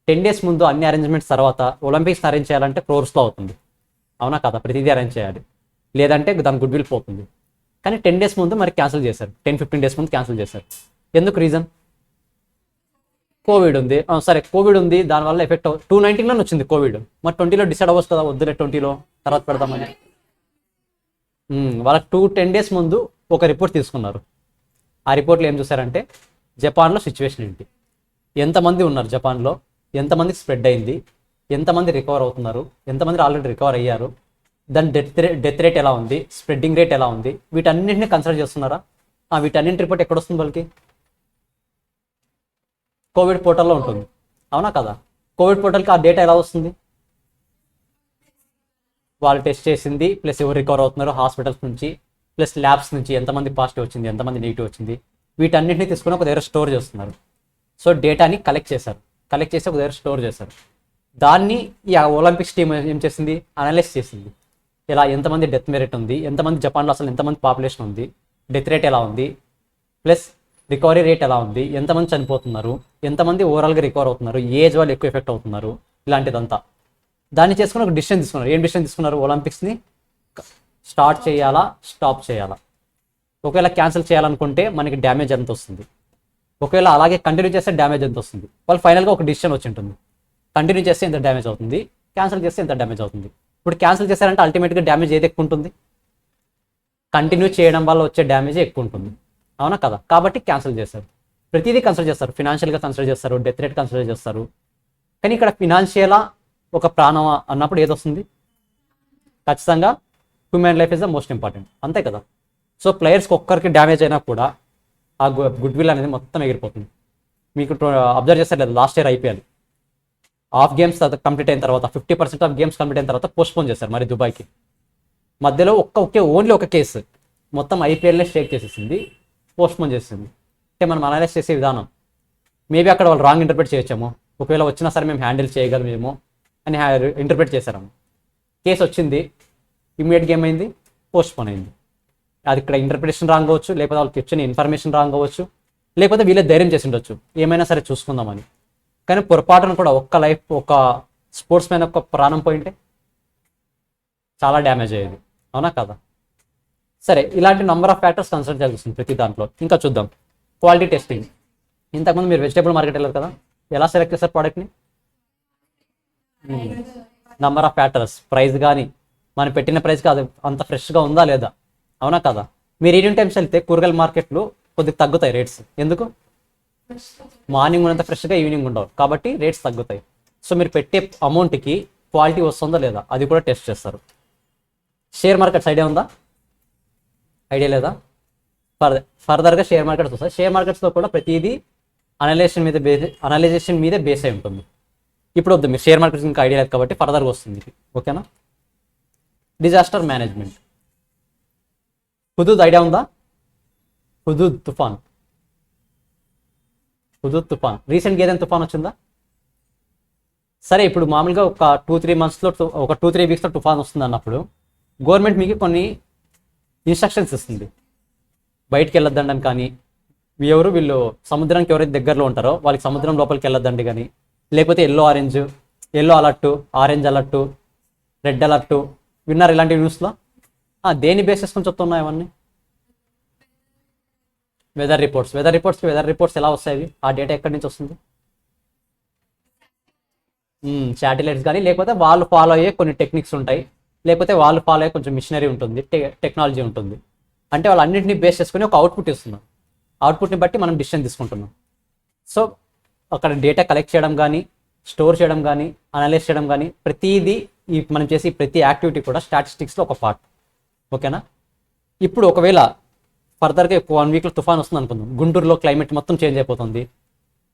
10 days ముందు అన్ని అరేంజ్మెంట్స్ తర్వాత ఒలింపిక్స్ అరేంజ్ చేయాలంటే క్రోర్స్లో అవుతుంది, అవునా కదా? ప్రతిదీ అరేంజ్ చేయాలి, లేదంటే దాని గుడ్ విల్ పోతుంది. కానీ 10 days ముందు మరి క్యాన్సిల్ చేశారు, 10-15 days ముందు క్యాన్సిల్ చేశారు. ఎందుకు రీజన్? కోవిడ్ ఉంది. సరే కోవిడ్ ఉంది, దానివల్ల ఎఫెక్ట్ 2019లో వచ్చింది కోవిడ్, మరి 20లో డిసైడ్ అవ్వచ్చు కదా, వద్దులే 20లో తర్వాత పెడదామని. వాళ్ళకి 10 days ముందు ఒక రిపోర్ట్ తీసుకున్నారు. ఆ రిపోర్ట్లో ఏం చూసారంటే జపాన్లో సిచ్యువేషన్ ఏంటి, ఎంతమంది ఉన్నారు జపాన్లో, ఎంతమందికి స్ప్రెడ్ అయింది, ఎంతమంది రికవర్ అవుతున్నారు, ఎంతమంది ఆల్రెడీ రికవర్ అయ్యారు, దాని డెత్ రేట్ ఎలా ఉంది, స్ప్రెడ్డింగ్ రేట్ ఎలా ఉంది, వీటన్నింటినీ కన్సిడర్ చేస్తున్నారా? వీటన్నింటి రిపోర్ట్ ఎక్కడ వస్తుంది వాళ్ళకి? కోవిడ్ పోర్టల్లో ఉంటుంది, అవునా కదా? కోవిడ్ పోర్టల్కి ఆ డేటా ఎలా వస్తుంది? వాళ్ళు టెస్ట్ చేసింది ప్లస్ ఎవరు రికవర్ అవుతున్నారు హాస్పిటల్స్ నుంచి, ప్లస్ ల్యాబ్స్ నుంచి ఎంతమంది పాజిటివ్ వచ్చింది, ఎంతమంది నెగిటివ్ వచ్చింది, వీటన్నింటినీ తీసుకుని ఒక దగ్గర స్టోర్ చేస్తున్నారు. సో డేటాని కలెక్ట్ చేసి ఒక దగ్గర స్టోర్ చేశారు. దాన్ని ఈ ఒలింపిక్స్ టీం ఏం చేసింది? అనలైజ్ చేసింది. ఇలా ఎంతమంది డెత్ రేట్ ఉంది, ఎంతమంది జపాన్లో అసలు ఎంతమంది పాపులేషన్ ఉంది, డెత్ రేట్ ఎలా ఉంది, ప్లస్ రికవరీ రేట్ ఎలా ఉంది, ఎంతమంది చనిపోతున్నారు, ఎంతమంది ఓవరాల్గా రికవర్ అవుతున్నారు, ఏజ్ వాళ్ళు ఎక్కువ ఎఫెక్ట్ అవుతున్నారు, ఇలాంటిదంతా దాన్ని చేసుకుని ఒక డిసిషన్ తీసుకున్నారు. ఏం డిసిషన్ తీసుకున్నారు? ఒలింపిక్స్ని స్టార్ట్ చేయాలా, స్టాప్ చేయాలా? ఒకవేళ క్యాన్సిల్ చేయాలనుకుంటే మనకి డ్యామేజ్ ఎంత వస్తుంది, ఒకవేళ అలాగే కంటిన్యూ చేస్తే డ్యామేజ్ ఎంత వస్తుంది? వాళ్ళు ఫైనల్గా ఒక డిసిషన్ వచ్చి ఉంటుంది, కంటిన్యూ చేస్తే ఎంత డ్యామేజ్ అవుతుంది, క్యాన్సిల్ చేస్తే ఎంత డ్యామేజ్ అవుతుంది. ఇప్పుడు క్యాన్సిల్ చేశారంటే అల్టిమేట్గా డ్యామేజ్ ఏది ఎక్కువ ఉంటుంది? కంటిన్యూ చేయడం వల్ల వచ్చే డ్యామేజ్ ఎక్కువ ఉంటుంది, అవునా కదా? కాబట్టి క్యాన్సిల్ చేశారు. ప్రతిదీ కన్సిడర్ చేస్తారు, ఫినాన్షియల్గా కన్సిడర్ చేస్తారు, డెత్ రేట్ కన్సిడర్ చేస్తారు. కానీ ఇక్కడ ఫినాన్షియలా ఒక ప్రాణం అన్నప్పుడు ఏది వస్తుంది? ఖచ్చితంగా human life is the most important, అంతే కదా? సో ప్లేయర్స్కి ఒక్కరికి డ్యామేజ్ అయినా కూడా ఆ గుడ్ విల్ అనేది మొత్తం ఎగిరిపోతుంది. మీకు అబ్జర్వ్ చేస్తారు లేదు, last year IPL half games complete అయిన తర్వాత 50% ఆఫ్ గేమ్స్ కంప్లీట్ అయిన తర్వాత పోస్ట్పోన్ చేశారు మరి దుబాయ్కి. మధ్యలో ఓన్లీ ఒక కేసు మొత్తం ఐపీఎల్నే షేక్ చేసేసింది, పోస్ట్పోన్ చేసింది. అంటే మనం అనలైజ్ చేసే విధానం మేబీ అక్కడ వాళ్ళు రాంగ్ ఇంటర్ప్రిట్ చేయొచ్చాము, ఒకవేళ వచ్చినా సరే మేము హ్యాండిల్ చేయగలమేమో అని ఇంటర్ప్రిట్ చేశాము. కేసు వచ్చింది, ఇమ్మీడియట్ గేమ్ అయింది, పోస్ట్పోన్ అయింది. అది ఇక్కడ ఇంటర్ప్రిటేషన్ రాంగ్ అవ్వచ్చు, లేకపోతే వాళ్ళకి ఇచ్చిన ఇన్ఫర్మేషన్ రాంగ్ అవ్వచ్చు, లేకపోతే వీళ్ళే ధైర్యం చేసి ఉండొచ్చు ఏమైనా సరే చూసుకుందామని. కానీ పొరపాటును కూడా ఒక స్పోర్ట్స్ మ్యాన్ యొక్క ప్రాణం పోయింటే చాలా డ్యామేజ్ అయ్యేది, అవునా కదా? సరే, ఇలాంటి నంబర్ ఆఫ్ ఫ్యాక్టర్స్ కన్సిడర్ చేయాల్సి వస్తుంది ప్రతి దాంట్లో. ఇంకా చూద్దాం క్వాలిటీ టెస్టింగ్. ఇంతకుముందు మీరు వెజిటేబుల్ మార్కెట్ వెళ్ళారు కదా, ఎలా సెలెక్ట్ చేస్తారు ప్రోడక్ట్ని? నంబర్ ఆఫ్ ఫ్యాక్టర్స్, ప్రైస్ కానీ మనం పెట్టిన ప్రైస్కి అది అంత ఫ్రెష్గా ఉందా లేదా, అవునా కదా? మీరు ఈవినింగ్ టైమ్స్ వెళ్తే కూరగాయల మార్కెట్లు కొద్దిగా తగ్గుతాయి రేట్స్. ఎందుకు? మార్నింగ్ ఉన్నంత ఫ్రెష్గా ఈవినింగ్ ఉండవు కాబట్టి రేట్స్ తగ్గుతాయి. సో మీరు పెట్టే అమౌంట్కి క్వాలిటీ వస్తుందా లేదా అది కూడా టెస్ట్ చేస్తారు. షేర్ మార్కెట్స్ ఐడియా ఉందా? ఐడియా లేదా? ఫర్దర్గా షేర్ మార్కెట్స్ వస్తాయి. షేర్ మార్కెట్స్లో కూడా ప్రతిదీ అనలైజేషన్ మీదే బేస్ అయి ఉంటుంది. ఇప్పుడు వద్దు, మీరు షేర్ మార్కెట్స్ ఇంకా ఐడియా లేదు కాబట్టి ఫర్దర్గా వస్తుంది, ఓకేనా? Disaster management. హుదూద్ ఐడియా ఉందా? హుదూద్ తుఫాన్ రీసెంట్గా ఏదైనా తుఫాన్ వచ్చిందా? సరే, ఇప్పుడు మామూలుగా ఒక 2-3 monthsలో ఒక 2-3 weeksలో తుఫాన్ వస్తుంది అన్నప్పుడు గవర్నమెంట్ మీకు కొన్ని ఇన్స్ట్రక్షన్స్ ఇస్తుంది. బయటికి వెళ్ళొద్దండి అని, కానీ వీళ్ళు సముద్రానికి ఎవరైతే దగ్గరలో ఉంటారో వాళ్ళకి సముద్రం లోపలికి వెళ్ళొద్దండి కానీ, లేకపోతే yellow alert, orange alert, red alert, విన్నారు ఇలాంటి న్యూస్లో? దేని బేస్ చేసుకొని చెప్తున్నాయి అవన్నీ? వెదర్ రిపోర్ట్స్ ఎలా వస్తాయి? ఆ డేటా ఎక్కడి నుంచి వస్తుంది? శాటిలైట్స్ కానీ, లేకపోతే వాళ్ళు ఫాలో అయ్యే కొన్ని టెక్నిక్స్ ఉంటాయి, లేకపోతే వాళ్ళు ఫాలో అయ్యే కొంచెం మిషనరీ ఉంటుంది, టెక్నాలజీ ఉంటుంది. అంటే వాళ్ళు అన్నింటినీ బేస్ చేసుకుని ఒక అవుట్పుట్ ఇస్తున్నాం. అవుట్పుట్ని బట్టి మనం డిసిషన్ తీసుకుంటున్నాం. సో అక్కడ డేటా కలెక్ట్ చేయడం కానీ, స్టోర్ చేయడం కానీ, అనలైజ్ చేయడం కానీ, ప్రతిదీ మనం చేసి ప్రతి యాక్టివిటీ కూడా స్టాటిస్టిక్స్లో ఒక పార్ట్, ఓకేనా? ఇప్పుడు ఒకవేళ ఫర్దర్గా 1 weekలో తుఫాన్ వస్తుంది అనుకుందాం, గుంటూరులో క్లైమేట్ మొత్తం చేంజ్ అయిపోతుంది,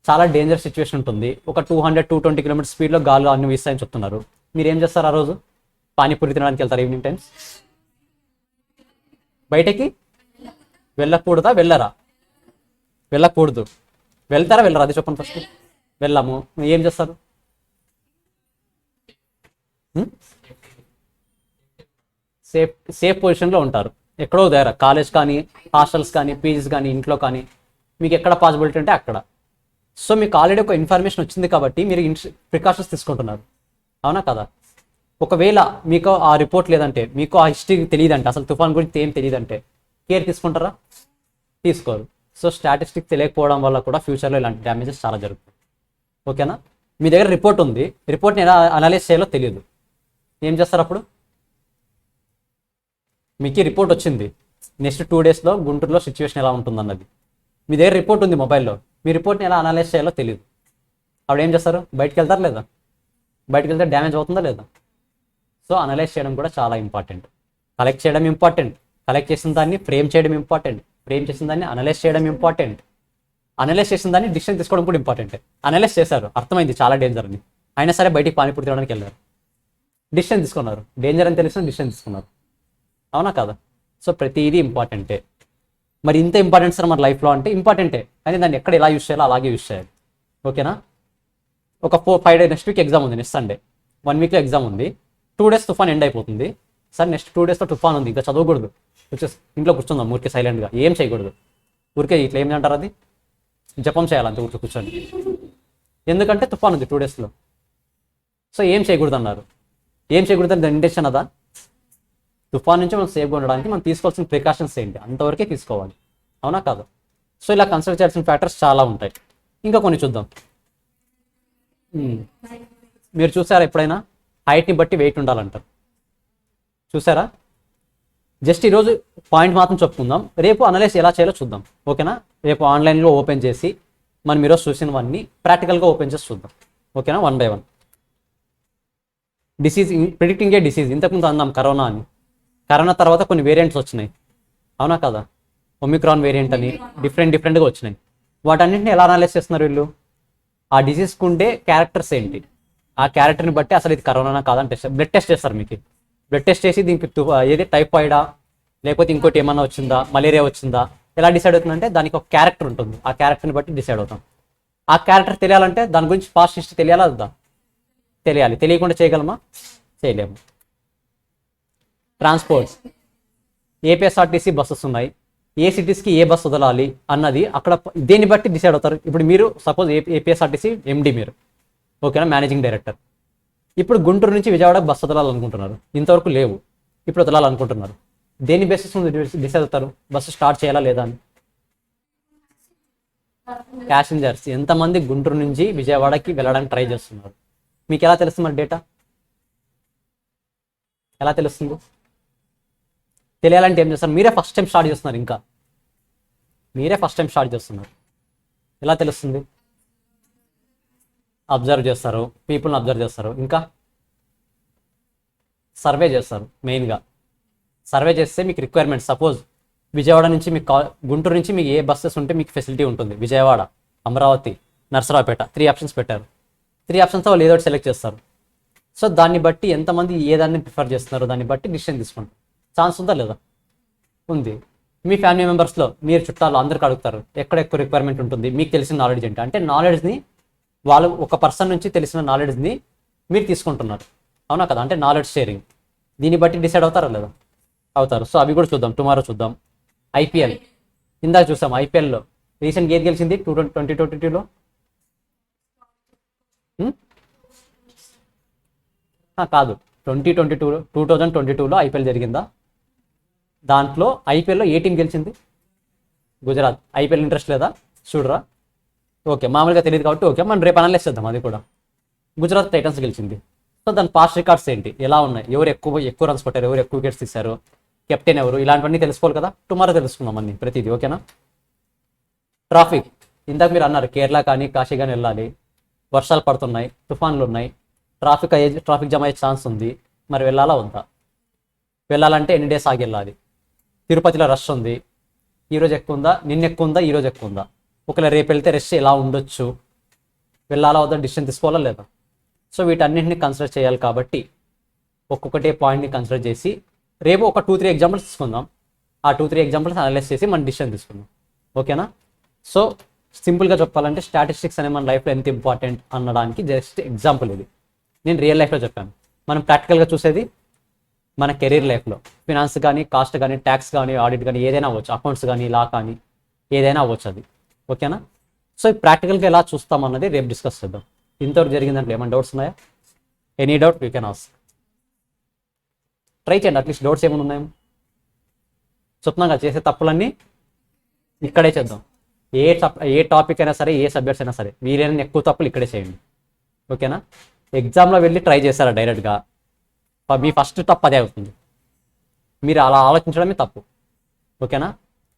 చాలా డేంజర్ సిచ్యువేషన్ ఉంటుంది, ఒక 200-220 km స్పీడ్లో గాల్లో అన్ని వీస్తాయని చెప్తున్నారు. మీరు ఏం చేస్తారు ఆ రోజు? పానీపూరి తినడానికి వెళ్తారు ఈవినింగ్ టైమ్స్? బయటకి వెళ్ళకూడదా? వెళ్ళరా? వెళ్ళకూడదు. వెళ్తారా వెళ్ళరా అది చెప్పండి ఫస్ట్. వెళ్ళాము, ఏం చేస్తారు? సేఫ్ సేఫ్ పొజిషన్లో ఉంటారు. ఎక్కడో దగ్గర కాలేజ్ కానీ, హాస్టల్స్ కానీ, పీజీస్ కానీ, ఇంట్లో కానీ మీకు ఎక్కడ పాసిబిలిటీ ఉంటే అక్కడ. సో మీకు ఆల్రెడీ ఒక ఇన్ఫర్మేషన్ వచ్చింది కాబట్టి మీరు ప్రికాషన్స్ తీసుకుంటున్నారు, అవునా కదా? ఒకవేళ మీకు ఆ రిపోర్ట్ లేదంటే, మీకు ఆ హిస్టరీ తెలియదంటే, అసలు తుఫాన్ గురించి ఏం తెలియదంటే కేర్ తీసుకుంటారా? తీసుకోరు. సో స్టాటిస్టిక్ తెలియకపోవడం వల్ల కూడా ఫ్యూచర్లో ఇలాంటి డ్యామేజెస్ చాలా జరుగుతాయి. ఓకేనా? మీ దగ్గర రిపోర్ట్ ఉంది, రిపోర్ట్ని ఎలా అనలైజ్ చేయాలో తెలియదు, ఏం చేస్తారు అప్పుడు? మీకు రిపోర్ట్ వచ్చింది, నెక్స్ట్ 2 డేస్లో గుంటూరులో సిచ్యువేషన్ ఎలా ఉంటుందన్నది మీ దగ్గర రిపోర్ట్ ఉంది మొబైల్లో, మీ రిపోర్ట్ని ఎలా అనలైజ్ చేయాలో తెలియదు. అప్పుడు ఏం చేస్తారు? బయటకు వెళ్తారు లేదా? బయటకు వెళ్తే డ్యామేజ్ అవుతుందా లేదా? సో అనలైజ్ చేయడం కూడా చాలా ఇంపార్టెంట్. కలెక్ట్ చేయడం ఇంపార్టెంట్, కలెక్ట్ చేసిన దాన్ని ఫ్రేమ్ చేయడం ఇంపార్టెంట్, ఫ్రేమ్ చేసిన దాన్ని అనలైజ్ చేయడం ఇంపార్టెంట్, అనలైజ్ చేసిన దాన్ని డిసిషన్ తీసుకోవడం కూడా ఇంపార్టెంట్. అనలైజ్ చేశారు, అర్థమైంది చాలా డేంజర్ అని, అయినా సరే బయటికి పానీపూరి తినడానికి వెళ్ళారు, డిసిషన్ తీసుకున్నారు, డేంజర్ అని తెలిసిన డిసిషన్ తీసుకున్నారు, అవునా కదా? సో ప్రతిదీ ఇంపార్టెంటే. మరి ఇంత ఇంపార్టెంట్ సార్ మన లైఫ్లో అంటే ఇంపార్టెంటే, కానీ దాన్ని ఎక్కడ ఎలా యూస్ చేయాలో అలాగే యూస్ చేయాలి. ఓకేనా? ఒక 4-5 డేస్ నెక్స్ట్ వీక్ ఎగ్జామ్ ఉంది, నెక్స్ట్ సండే 1 వీక్లో ఎగ్జామ్ ఉంది, 2 డేస్ తుఫాన్ ఎండ్ అయిపోతుంది. సార్ నెక్స్ట్ 2 డేస్లో తుఫాన్ ఉంది, ఇంకా చదవకూడదు, వచ్చేసి ఇంట్లో కూర్చుందాం ఊరికే సైలెంట్గా, ఏం చేయకూడదు, ఊరికే ఇట్లా ఏమి అంటారు అది జపం చేయాలంటే ఊరికే కూర్చొని, ఎందుకంటే తుఫాన్ ఉంది 2 డేస్లో. సో ఏం చేయకూడదు అన్నారు, ఏం చేయకూడదు దాని ఇంటెన్షన్ అదా? తుఫాన్ నుంచి మనం సేఫ్గా ఉండడానికి మనం తీసుకోవాల్సిన ప్రికాషన్స్ ఏంటి, అంతవరకే తీసుకోవాలి, అవునా కాదు? సో ఇలా కన్సిడర్ చేయాల్సిన ఫ్యాక్టర్స్ చాలా ఉంటాయి. ఇంకా కొన్ని చూద్దాం. మీరు చూసారా ఎప్పుడైనా హైట్ని బట్టి వెయిట్ ఉండాలంటారు, చూసారా? జస్ట్ ఈరోజు పాయింట్ మాత్రం చెప్పుకుందాం, రేపు అనలైజ్ ఎలా చేయాలో చూద్దాం. ఓకేనా? రేపు ఆన్లైన్లో ఓపెన్ చేసి మనం ఈరోజు చూసినవన్నీ ప్రాక్టికల్గా ఓపెన్ చేసి చూద్దాం. ఓకేనా? 1 by 1. Disease, predicting A disease, ఇంతకుముందు అన్నాం కరోనా అని, కరోనా తర్వాత కొన్ని వేరియంట్స్ వచ్చినాయి, అవునా కదా? ఒమిక్రాన్ వేరియంట్ అని డిఫరెంట్గా వచ్చినాయి. వాటన్నింటిని ఎలా అనలైజ్ చేస్తున్నారు వీళ్ళు? ఆ డిసీజ్కి ఉండే క్యారెక్టర్స్ ఏంటి, ఆ క్యారెక్టర్ని బట్టి అసలు ఇది కరోనా కాదని టెస్ట్, బ్లడ్ టెస్ట్ చేస్తారు. మీకు బ్లడ్ టెస్ట్ చేసి దీనికి ఏది టైఫాయిడా లేకపోతే ఇంకోటి ఏమన్నా వచ్చిందా, మలేరియా వచ్చిందా, ఎలా డిసైడ్ అవుతుందంటే దానికి ఒక క్యారెక్టర్ ఉంటుంది, ఆ క్యారెక్టర్ని బట్టి డిసైడ్ అవుతాం. ఆ క్యారెక్టర్ తెలియాలంటే దాని గురించి పాస్ట్ హిస్టరీ తెలియాలా వద్దా? తెలియాలి. తెలియకుండా చేయగలమా? చేయలేము. ట్రాన్స్పోర్ట్స్, ఏపీఎస్ఆర్టీసీ బస్సెస్ ఉన్నాయి, ఏ సిటీస్కి ఏ బస్సు వదలాలి అన్నది అక్కడ దేన్ని బట్టి డిసైడ్ అవుతారు. ఇప్పుడు మీరు సపోజ్ ఏపీఎస్ఆర్టీసీ ఎండి మీరు, ఓకేనా, మేనేజింగ్ డైరెక్టర్. ఇప్పుడు గుంటూరు నుంచి విజయవాడకు బస్సు వదలాలనుకుంటున్నారు, ఇంతవరకు లేవు, ఇప్పుడు వదలాలనుకుంటున్నారు. దేని బేసిస్ మీద డిసైడ్ అవుతారు బస్సు స్టార్ట్ చేయాలా లేదా అని? ప్యాసింజర్స్ ఎంతమంది గుంటూరు నుంచి విజయవాడకి వెళ్ళడానికి ట్రై చేస్తున్నారు, మీకు ఎలా తెలుస్తుంది మరి డేటా? ఎలా తెలుస్తుంది? తెలియాలంటే ఏం చేస్తారు? మీరే ఫస్ట్ టైం స్టార్ట్ చేస్తున్నారు, ఇంకా మీరే ఫస్ట్ టైం స్టార్ట్ చేస్తున్నారు, ఎలా తెలుస్తుంది? అబ్జర్వ్ చేస్తారు, పీపుల్ని అబ్జర్వ్ చేస్తారు, ఇంకా సర్వే చేస్తారు. మెయిన్గా సర్వే చేస్తే మీకు రిక్వైర్మెంట్, సపోజ్ విజయవాడ నుంచి మీకు గుంటూరు నుంచి మీకు ఏ బస్సెస్ ఉంటే మీకు ఫెసిలిటీ ఉంటుంది, విజయవాడ, అమరావతి, నర్సరావుపేట, 3 ఆప్షన్స్ పెట్టారు. 3 ఆప్షన్స్ వాళ్ళు ఏదో ఒకటి సెలెక్ట్ చేస్తారు. సో దాన్ని బట్టి ఎంతమంది ఏ దాన్ని ప్రిఫర్ చేస్తున్నారో దాన్ని బట్టి డిసిషన్ తీసుకుంటారు. ఛాన్స్ ఉందా లేదా? ఉంది. మీ ఫ్యామిలీ మెంబర్స్లో మీరు చుట్టాలు అందరికీ అడుగుతారు ఎక్కడ ఎక్కువ రిక్వైర్మెంట్ ఉంటుంది, మీకు తెలిసిన నాలెడ్జ్ ఏంటి అంటే నాలెడ్జ్ని వాళ్ళు ఒక పర్సన్ నుంచి తెలిసిన నాలెడ్జ్ని మీరు తీసుకుంటున్నారు, అవునా కదా? అంటే నాలెడ్జ్ షేరింగ్, దీన్ని బట్టి డిసైడ్ అవుతారా లేదా? అవుతారు. సో అవి కూడా చూద్దాం, టుమారో చూద్దాం. ఐపీఎల్ ఇందాక చూసాం, ఐపీఎల్లో రీసెంట్గా ఏది గెలిచింది 2022లో? కాదు, 2022లో ఐపీఎల్ జరిగిందా? దాంట్లో ఐపీఎల్లో ఏ టీం గెలిచింది? గుజరాత్. ఐపీఎల్ ఇంట్రెస్ట్ లేదా? చూడరా? ఓకే, మామూలుగా తెలియదు కాబట్టి ఓకే, మనం రేపు అనలైజ్ చేద్దాం. అది కూడా గుజరాత్ టైటన్స్ గెలిచింది. సో దాని పాస్ట్ రికార్డ్స్ ఏంటి, ఎలా ఉన్నాయి, ఎవరు ఎక్కువ రన్స్ కొట్టారు, ఎవరు ఎక్కువ వికెట్స్ తీశారు, కెప్టెన్ ఎవరు, ఇలాంటివన్నీ తెలుసుకోవాలి కదా. టుమారో తెలుసుకుందాం అన్ని ప్రతిదీ, ఓకేనా? ట్రాఫిక్, ఇందాక మీరు అన్నారు కేరళ కానీ కాశీ కానీ వెళ్ళాలి, వర్షాలు పడుతున్నాయి, తుఫాన్లు ఉన్నాయి, ట్రాఫిక్ జామ్ అయ్యే ఛాన్స్ ఉంది, మరి వెళ్ళాలా వద్దా? వెళ్ళాలంటే ఎన్ని డేస్ ఆగి వెళ్ళాలి? తిరుపతిలో రష్ ఉంది, ఈరోజు ఎక్కువ ఉందా, నిన్న ఎక్కువ ఉందా, ఈరోజు ఎక్కువ ఉందా, ఒకవేళ రేపు వెళ్తే రష్ ఎలా ఉండొచ్చు, వెళ్ళాలా వద్దా, డిసిషన్ తీసుకోవాలా లేదా? సో వీటన్నింటిని కన్సిడర్ చేయాలి కాబట్టి ఒక్కొక్కటే పాయింట్ని కన్సిడర్ చేసి రేపు ఒక 2-3 ఎగ్జాంపుల్స్ తీసుకుందాం. ఆ 2-3 ఎగ్జాంపుల్స్ అనలైజ్ చేసి మనం డిసిషన్ తీసుకుందాం, ఓకేనా? సో సింపుల్గా చెప్పాలంటే స్టాటిస్టిక్స్ అనే మన లైఫ్లో ఎంత ఇంపార్టెంట్ అనడానికి జస్ట్ ఎగ్జాంపుల్ ఇది. నేను రియల్ లైఫ్లో చెప్పాను. మనం ప్రాక్టికల్గా చూసేది మన కెరీర్ లైఫ్లో ఫినాన్స్ కానీ, కాస్ట్ కానీ, ట్యాక్స్ కానీ, ఆడిట్ కానీ ఏదైనా అవ్వచ్చు, అకౌంట్స్ కానీ, లా కానీ ఏదైనా అవ్వచ్చు అది. ఓకేనా? సో ఈ ప్రాక్టికల్గా ఎలా చూస్తామన్నది రేపు డిస్కస్ చేద్దాం. ఇంతవరకు జరిగిన దాంట్లో ఏమైనా డౌట్స్ ఉన్నాయా? Any doubt you can ask. Try చేయండి, అట్లీస్ట్ డౌట్స్ ఏమైనా ఉన్నాయేమో. చెప్తున్నాగా చేసే తప్పులన్నీ ఇక్కడే చేద్దాం. ఏ టాపిక్ అయినా సరే, ఏ సబ్జెక్ట్స్ అయినా సరే వీలైన ఎక్కువ తప్పులు ఇక్కడే చేయండి. ఓకేనా? ఎగ్జామ్లో వెళ్ళి ట్రై చేస్తారా డైరెక్ట్గా, మీ ఫస్ట్ తప్పు అదే అవుతుంది. మీరు అలా ఆలోచించడమే తప్పు. ఓకేనా?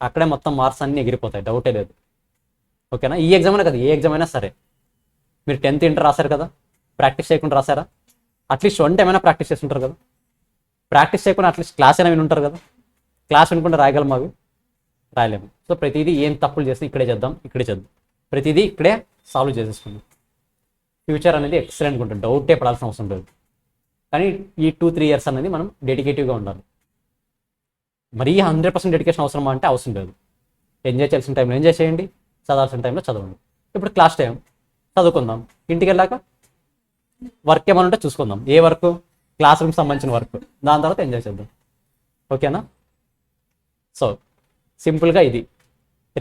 అక్కడే మొత్తం మార్క్స్ అన్నీ ఎగిరిపోతాయి, డౌటే లేదు. ఓకేనా? ఈ ఎగ్జామ్ అనే కదా, ఏ ఎగ్జామ్ అయినా సరే. మీరు 10th ఇంటర్ రాశారు కదా, ప్రాక్టీస్ చేయకుండా రాశారా? అట్లీస్ట్ 1 టైం అయినా ప్రాక్టీస్ చేస్తుంటారు కదా. ప్రాక్టీస్ చేయకుండా అట్లీస్ట్ క్లాస్ అయినా విని ఉంటారు కదా. క్లాస్ వినకుండా రాయగలమా? అవి రాయలేము. సో ప్రతిదీ ఏం తప్పులు చేస్తే ఇక్కడే చేద్దాం, ఇక్కడే చేద్దాం. ప్రతిదీ ఇక్కడే సాల్వ్ చేసేసుకుందాం. ఫ్యూచర్ అనేది ఎక్సలెంట్గా ఉంటుంది, డౌటే పడాల్సిన అవసరం లేదు. కానీ ఈ 2-3 ఇయర్స్ అనేది మనం డెడికేటివ్గా ఉండాలి. మరీ 100% డెడికేషన్ అవసరమా అంటే అవసరం లేదు. ఎంజాయ్ చేయాల్సిన టైంలో ఎంజాయ్ చేయండి, చదవాల్సిన టైంలో చదవండి. ఇప్పుడు క్లాస్ టైం చదువుకుందాం, ఇంటికి వెళ్ళాక వర్క్ ఏమైనా ఉంటే చూసుకుందాం. ఏ వర్క్? క్లాస్ రూమ్కి సంబంధించిన వర్క్. దాని తర్వాత ఎంజాయ్ చేద్దాం. ఓకేనా? సో సింపుల్గా ఇది.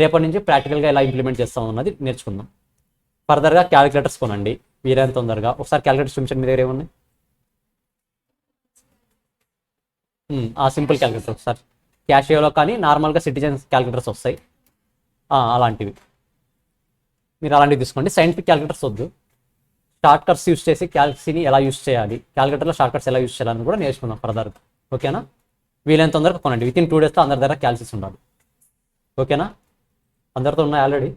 రేపటి నుంచి ప్రాక్టికల్గా ఎలా ఇంప్లిమెంట్ చేస్తాం అన్నది నేర్చుకుందాం. ఫర్దర్గా క్యాలిక్యులేటర్స్ కొనండి వీలైనంత తొందరగా. ఒకసారి క్యాలిక్యులేటర్స్ చూపించండి, మీ దగ్గర ఏమున్నాయి? ఆ సింపుల్ క్యాలిక్యులేటర్ ఒకసారి. క్యాషియోలో కానీ నార్మల్గా సిటిజన్స్ క్యాలిక్యులేటర్స్ వస్తాయి, అలాంటివి మీరు అలాంటివి తీసుకోండి. సైంటిఫిక్ క్యాలిక్యులేటర్స్ వద్దు. షార్ట్ కట్స్ యూస్ చేసి క్యాల్సీని ఎలా యూస్ చేయాలి, క్యాలిక్యులేటర్లో షార్ట్ కట్స్ ఎలా యూస్ చేయాలని కూడా నేర్చుకుందాం ఫర్దర్. ఓకేనా? వీలైనంత తొందరగా కొనండి. వితిన్ 2 డేస్లో అందరి దగ్గర క్యాల్సీస్ ఉండాలి. ఓకేనా? అందరితో ఉన్నాయి ఆల్రెడీ.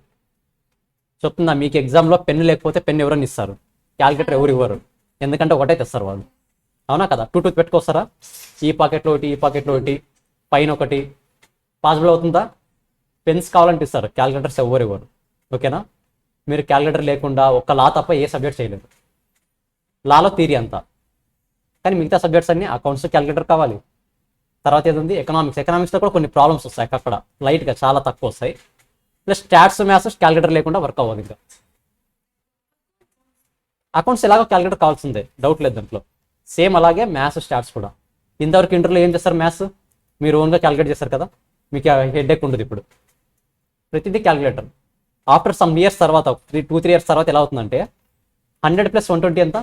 చెప్తున్నా, మీకు ఎగ్జామ్లో పెన్ను లేకపోతే పెన్ను ఎవరని ఇస్తారు, క్యాలిక్యులేటర్ ఎవరు ఇవ్వరు. ఎందుకంటే ఒకటే తెస్తారు వాళ్ళు. అవునా కదా? 2 పెట్టుకొస్తారా? ఈ పాకెట్లో ఒకటి, ఈ పాకెట్లో ఒకటి, పైన ఒకటి. పాసిబుల్ అవుతుందా? పెన్స్ కావాలంటే ఇస్తారు, క్యాలిక్యులేటర్స్ ఎవరు ఇవ్వరు. ఓకేనా? మీరు క్యాలిక్యులేటర్ లేకుండా ఒక్క లా తప్ప ఏ సబ్జెక్ట్ చేయలేదు. లాలో థియరీ అంతా, కానీ మిగతా సబ్జెక్ట్స్ అన్ని అకౌంట్స్ క్యాలిక్యులేటర్ కావాలి. తర్వాత ఏది ఉంది? ఎకనామిక్స్లో కూడా కొన్ని ప్రాబ్లమ్స్ వస్తాయి, అక్కడ లైట్గా చాలా తక్కువ వస్తాయి. ప్లస్ స్టాట్స్, మ్యాథ్స్ క్యాలిక్యులేటర్ లేకుండా వర్క్ అవ్వదు. ఇంకా అకౌంట్స్ ఎలాగో క్యాలిక్యులేటర్ కావాల్సిందే, డౌట్ లేదు దాంట్లో. సేమ్ అలాగే మ్యాథ్స్, స్టాట్స్ కూడా. ఇంతవరకు ఇంటర్లో ఏం చేస్తారు? మ్యాథ్స్ మీరు ఓన్గా క్యాలిక్యులేట్ చేస్తారు కదా, మీకు హెడ్ ఎక్ ఉండదు. ఇప్పుడు ప్రతిదీ క్యాలిక్యులేటర్. ఆఫ్టర్ సమ్ ఇయర్స్ తర్వాత, 2-3 ఇయర్స్ తర్వాత ఎలా అవుతుందంటే 100 + 120 ఎంత?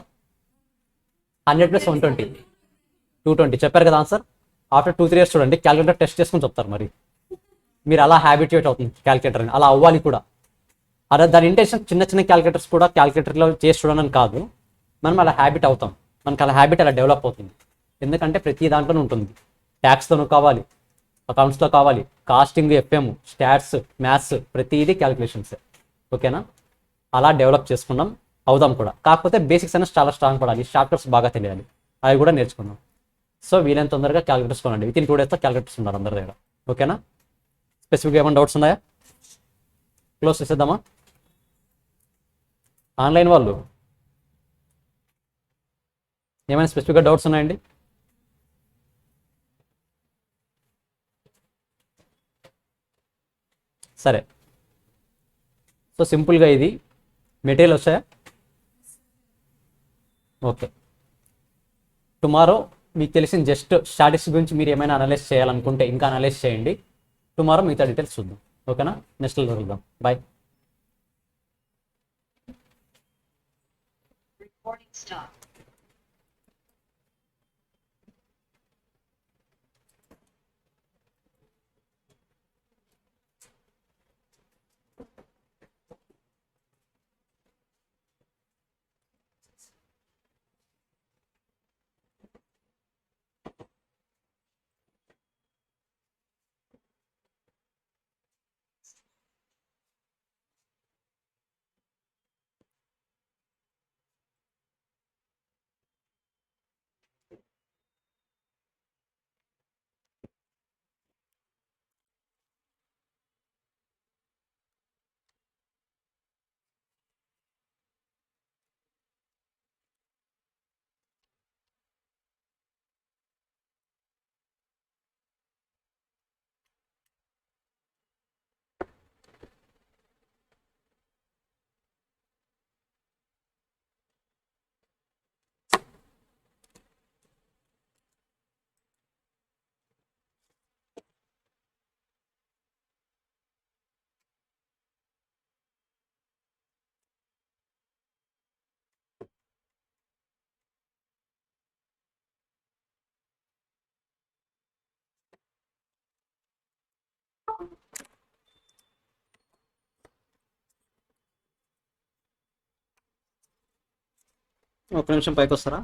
100 + 120 220. చెప్పారు కదా ఆన్సర్. ఆఫ్టర్ 2-3 ఇయర్స్ చూడండి, క్యాలిక్యులేటర్ టెస్ట్ చేసుకుని చెప్తారు. మరి మీరు అలా హ్యాబిట్యూట్ అవుతుంది క్యాలిక్యులేటర్ అని, అలా అవ్వాలి కూడా. అదే దాని ఇంటెన్షన్ చిన్న చిన్న క్యాలిక్యులేటర్స్ కూడా క్యాలిక్యులేటర్లో చేసి చూడడానికి కాదు, మనం అలా హ్యాబిట్ అవుతాం. మనకు అలా హ్యాబిట్ అలా డెవలప్ అవుతుంది. ఎందుకంటే ప్రతి దాంట్లోనే ఉంటుంది. ట్యాక్స్లోనూ కావాలి, అకౌంట్స్లో కావాలి, కాస్టింగ్, ఎఫ్ఎం, స్టాట్స్, మ్యాథ్స్, ప్రతిదీ క్యాలిక్యులేషన్స్. ఓకేనా? అలా డెవలప్ చేసుకున్నాం, అవుదాం కూడా. కాకపోతే బేసిక్స్ అనేది చాలా స్ట్రాంగ్ పడాలి, షార్ట్ కట్స్ బాగా తెలియాలి, అవి కూడా నేర్చుకుందాం. సో వీలైనంత తొందరగా క్యాలిక్యులేటర్స్ కొనండి. వితిన్ 2 డేస్లో క్యాలిక్యులేటర్స్ ఉన్నారు అందరి దగ్గర. ఓకేనా? స్పెసిఫిక్గా ఏమైనా డౌట్స్ ఉన్నాయా? క్లోజ్ చేసేద్దామా? ఆన్లైన్ వాళ్ళు ఏమైనా స్పెసిఫిక్గా డౌట్స్ ఉన్నాయండి? సరే. సో సింపుల్గా ఇది మెటీరియల్ వచ్చాయా? ఓకే. టుమారో మీకు తెలిసిన జస్ట్ స్టాటిస్టిక్స్ గురించి మీరు ఏమైనా అనలైజ్ చేయాలనుకుంటే ఇంకా అనలైజ్ చేయండి. టుమారో మిగతా డీటెయిల్స్ చూద్దాం. ఓకేనా? నెక్స్ట్ చూద్దాం. బాయ్. Recording stop. ఒక నిమిషం పైకి వస్తారా?